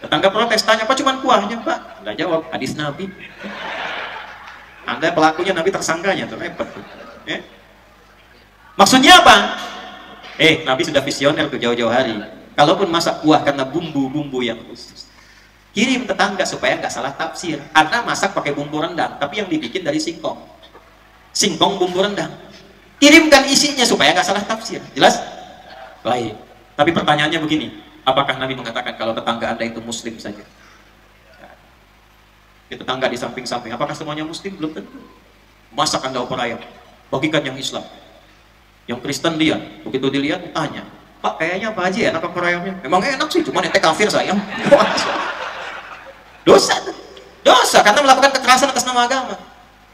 Tetangga protes, tanya, "Apa cuman kuahnya, Pak?" Anda jawab, hadis Nabi. Anda pelakunya, Nabi tersangkanya, tuh repot. Ya? Maksudnya apa? Nabi sudah visioner tuh jauh-jauh hari. Kalaupun masak kuah karena bumbu-bumbu yang khusus, kirim tetangga supaya nggak salah tafsir. Anda masak pakai bumbu rendang, tapi yang dibikin dari singkong. Singkong bumbu rendang. Kirimkan isinya supaya nggak salah tafsir. Jelas? Baik. Tapi pertanyaannya begini, apakah Nabi mengatakan kalau tetangga Anda itu muslim saja? Tetangga di samping-samping, apakah semuanya muslim? Belum tentu. Masak Anda opor ayam, bagikan yang Islam. Yang Kristen lihat, begitu dilihat tanya, "Pak, kayaknya apa aja enak opor ayamnya?" "Memang enak sih, cuma ente kafir sayang." Dosa tuh. Dosa karena melakukan kekerasan atas nama agama.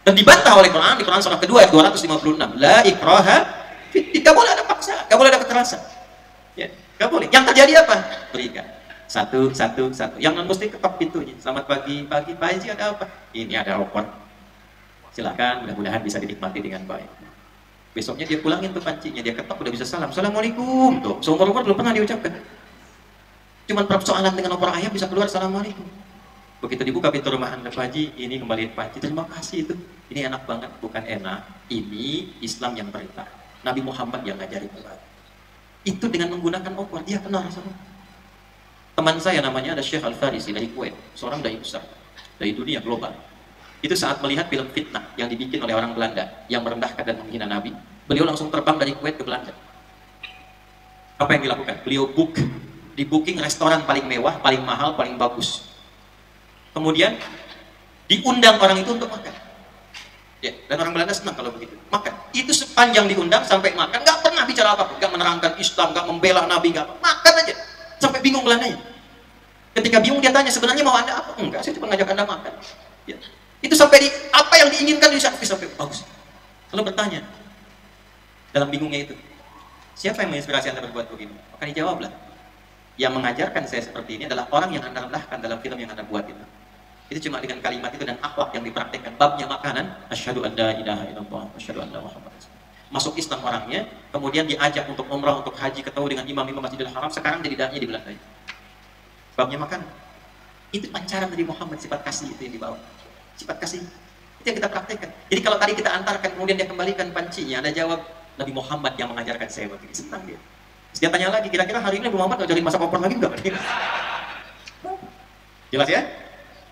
Dan dibantah oleh Quran, di Quran surah kedua ayat 256. La ikraha fiddin. Gak boleh ada paksa, gak boleh ada kekerasan. Ya, gak boleh. Yang terjadi apa? Berikan. Satu. Yang non muslim ketok pintunya. "Selamat pagi, Pak Haji, ada apa?" "Ini ada opor. Silakan, mudah-mudahan bisa dinikmati dengan baik." Besoknya dia pulangin tuh pancinya, dia ketok udah bisa salam. "Assalamualaikum." Tuh, seumur-umur belum pernah diucapkan. Cuman persoalan dengan opor ayam bisa keluar "Assalamualaikum." Begitu dibuka pintu rumah Anda, "Pak Haji, ini kembaliin panci." "Terima kasih itu. Ini enak banget." Bukan enak, ini Islam yang perintah. Nabi Muhammad yang ngajarin berbagi. Itu dengan menggunakan opor, dia kenal Rasulullah. Teman saya namanya ada Syekh Al-Farisi dari Kuwait, seorang dai besar dari dunia global. Itu saat melihat film fitnah yang dibikin oleh orang Belanda yang merendahkan dan menghina Nabi, beliau langsung terbang dari Kuwait ke Belanda. Apa yang dilakukan? Beliau di booking restoran paling mewah, paling mahal, paling bagus. Kemudian diundang orang itu untuk makan. Ya, dan orang Belanda senang kalau begitu. Makan. Itu sepanjang diundang sampai makan, nggak pernah bicara apa-apa, nggak menerangkan Islam, nggak membela Nabi, nggak makan aja. Sampai bingung Belandanya. Ketika bingung dia tanya, "Sebenarnya mau Anda apa?" "Enggak, saya cuma ngajak Anda makan." Ya. Itu sampai apa yang diinginkan diservis sampai bagus. Lalu bertanya, dalam bingungnya itu, "Siapa yang menginspirasi Anda berbuat begini?" Maka dijawablah, "Yang mengajarkan saya seperti ini adalah orang yang Anda rendahkan dalam film yang Anda buat itu." Itu cuma dengan kalimat itu dan akhlak yang dipraktikkan. Babnya makanan, asyhadu an la ilaha illallah, asyhadu anna Muhammadar Rasulullah. Masuk Islam orangnya, kemudian diajak untuk umrah, untuk haji, ketemu dengan imam-imam Masjidil Haram, sekarang jadi dai di Belanda. Babnya makan. Itu pancaran dari Muhammad, sifat kasih itu yang dibawa. Sifat kasih. Itu yang kita praktekkan. Jadi kalau tadi kita antarkan, kemudian dia kembalikan pancinya, ada jawab, "Nabi Muhammad yang mengajarkan saya begini." Senang dia. Terus dia tanya lagi, "Kira-kira hari ini Nabi Muhammad ngajarin masak opor lagi enggak?" Jelas ya?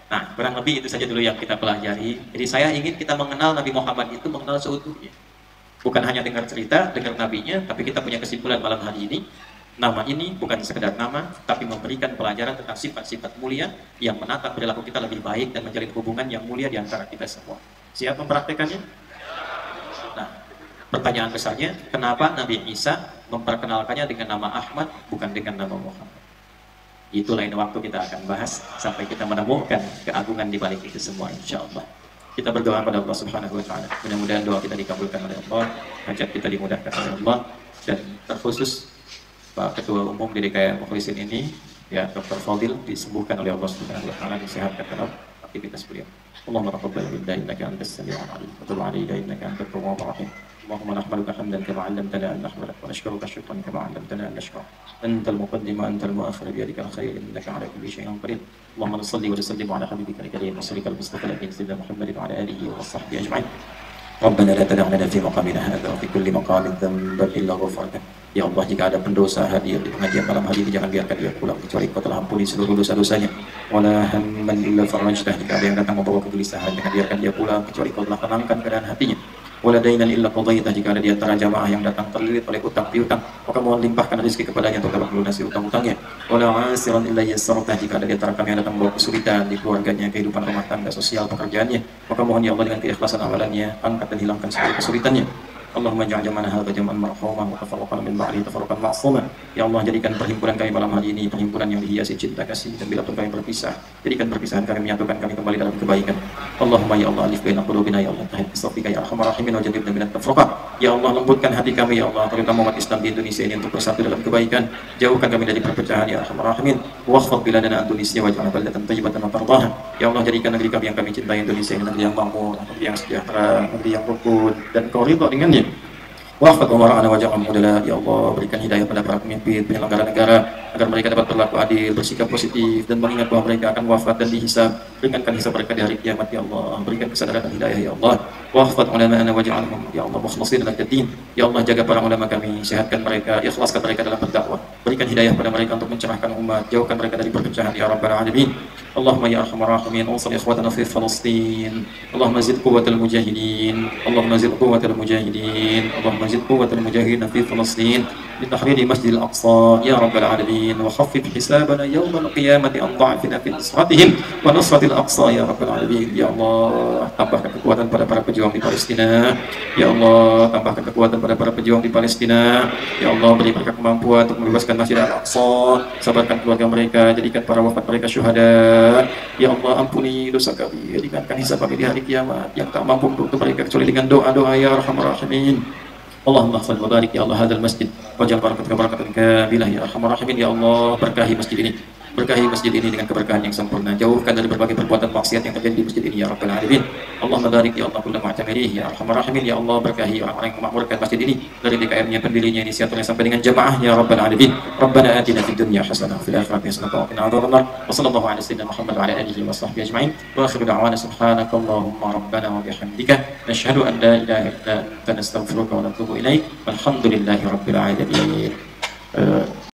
Nah, kurang lebih itu saja dulu yang kita pelajari. Jadi saya ingin kita mengenal Nabi Muhammad itu, mengenal seutuhnya. Bukan hanya dengar cerita, dengar nabinya, tapi kita punya kesimpulan malam hari ini. Nama ini bukan sekedar nama, tapi memberikan pelajaran tentang sifat-sifat mulia yang menata perilaku kita lebih baik dan menjalin hubungan yang mulia di antara kita semua. Siap mempraktekannya? Nah, pertanyaan besarnya, kenapa Nabi Isa memperkenalkannya dengan nama Ahmad, bukan dengan nama Muhammad? Itu lain waktu kita akan bahas, sampai kita menemukan keagungan di balik itu semua, insya Allah. Kita berdoa pada Allah Subhanahu wa taala. Mudah-mudahan doa kita dikabulkan oleh Allah, hajat kita dimudahkan oleh Allah, dan terkhusus Pak Ketua Umum DKM Mukhlisin ini, ya Dr. Fadil, disembuhkan oleh Allah Subhanahu wa taala, disehatkan dalam aktivitas beliau. Allahumma taqabbal minna innaka antas samiul alim wa tub 'alaina innaka antat tawwabur rahim. اللهم نحمدك حمدا كما علمتنا ان نحمدك ونشكرك شكرا كما علمتنا ان نشكر انت المقدم وانت المؤخر بيدك الخير انك على كل شيء قدير اللهم صل وسلم على حبيبك الكريم وصلك المصطفى الامين سيدنا محمد وعلى اله وصحبه اجمعين ربنا لا تدع لنا في مقامنا هذا وفي كل مقام ذنبا الا غفرته. Ya Allah, jika ada pendosa hadir di pengajian malam hari ini, jangan biarkan dia pulang kecuali Kau telah ampuni seluruh dosa-dosanya. Wala hamman illa farajtah, jika ada yang datang membawa kegelisahan, jangan biarkan dia pulang kecuali Kau telah tenangkan keadaan hatinya. Wala dainan illa qadaitah, jika ada di antara jamaah yang datang terlilit oleh utang piutang, maka mohon limpahkan rezeki kepadanya untuk dapat melunasi utang-utangnya. Wala asiran illa yassartah, jika ada di antara kami yang datang membawa kesulitan di keluarganya, kehidupan rumah tangga, sosial, pekerjaannya, maka mohon ya Allah dengan keikhlasan amalannya, angkat dan hilangkan segala kesulitannya. Allahumma ja'al jam'ana hadza jam'an marhuma wa tafarraqana min ba'di tafarruqan ma'suma. Ya Allah, jadikan perhimpunan kami malam hari ini perhimpunan yang dihiasi cinta kasih, dan bila pun kami berpisah, jadikan perpisahan kami menyatukan kami kembali dalam kebaikan. Allahumma ya Allah alif baina qulubina ya Allah tahid bisafika ya arhamar rahimin wa jannibna minat tafruqah. Ya Allah, lembutkan hati kami ya Allah, terutama umat Islam di Indonesia ini untuk bersatu dalam kebaikan. Jauhkan kami dari perpecahan ya arhamar rahimin. Waghfir biladana Indonesia waj'al balatan thayyibatan wa tardaha. Ya Allah, jadikan negeri kami yang kami cintai Indonesia ini negeri yang makmur, negeri yang sejahtera, negeri yang rukun, dan Kau ridha dengannya. Wafat umara'ana wa ja'al mudala. Ya Allah, berikan hidayah pada para pemimpin penyelenggara negara agar mereka dapat berlaku adil, bersikap positif, dan mengingat bahwa mereka akan wafat dan dihisab. Ringankan hisab mereka di hari kiamat ya Allah. Berikan kesadaran dan hidayah ya Allah. Wafat ulama'ana wa ja'alhum ya Allah mukhlasin lak din. Ya Allah, jaga para ulama kami, sehatkan mereka, ikhlaskan mereka dalam berdakwah. Berikan hidayah pada mereka untuk mencerahkan umat, jauhkan mereka dari perpecahan ya rabbal alamin. Allahumma ya arhamar rahimin, unsur ikhwatana fi Palestin. Allahumma zid quwwatal mujahidin. Allahumma zid quwwatal mujahidin. Allahumma zid quwwatal mujahidin fi Palestin لتحرير مسجد الأقصى يا رب العالمين وخفف حسابنا يوم القيامة عن ضعفنا في نصرتهم ونصرة الأقصى يا رب العالمين. Ya Allah, tambahkan kekuatan pada para pejuang di Palestina. Ya Allah, tambahkan kekuatan pada para pejuang di Palestina. Ya Allah, beri mereka kemampuan untuk membebaskan Masjid Al-Aqsa, sabarkan keluarga mereka, jadikan para wafat mereka syuhada. Ya Allah, ampuni dosa kami, ringankan hisab kami di hari kiamat. Yang tak mampu untuk mereka kecuali dengan doa-doa ya arhamar rahimin. Allahumma khfal wa barik ya Allah hadzal masjid waj'al barakatan kamilah ya arhamar rahimin. Ya Allah, berkahi masjid ini, berkahi masjid ini dengan keberkahan yang sempurna, jauhkan dari berbagai perbuatan maksiat yang terjadi di masjid ini ya rabbal alamin. Allahumma barik ya Allah kullu mu'tamirih ya arhamar rahimin. Ya Allah, berkahi orang-orang yang memakmurkan masjid ini, dari DKM-nya, pendirinya, inisiatornya, sampai dengan jamaah ya rabbal alamin. Rabbana atina fid dunya hasanah wa fil akhirati hasanah wa qina adzabannar. Wa sallallahu ala sayyidina Muhammad wa ala alihi wa sahbihi ajma'in. Wa akhiru da'wana subhanakallahumma rabbana wa bihamdika nashhadu an la ilaha illa anta nastaghfiruka wa natubu ilaik. Walhamdulillahi rabbil alamin.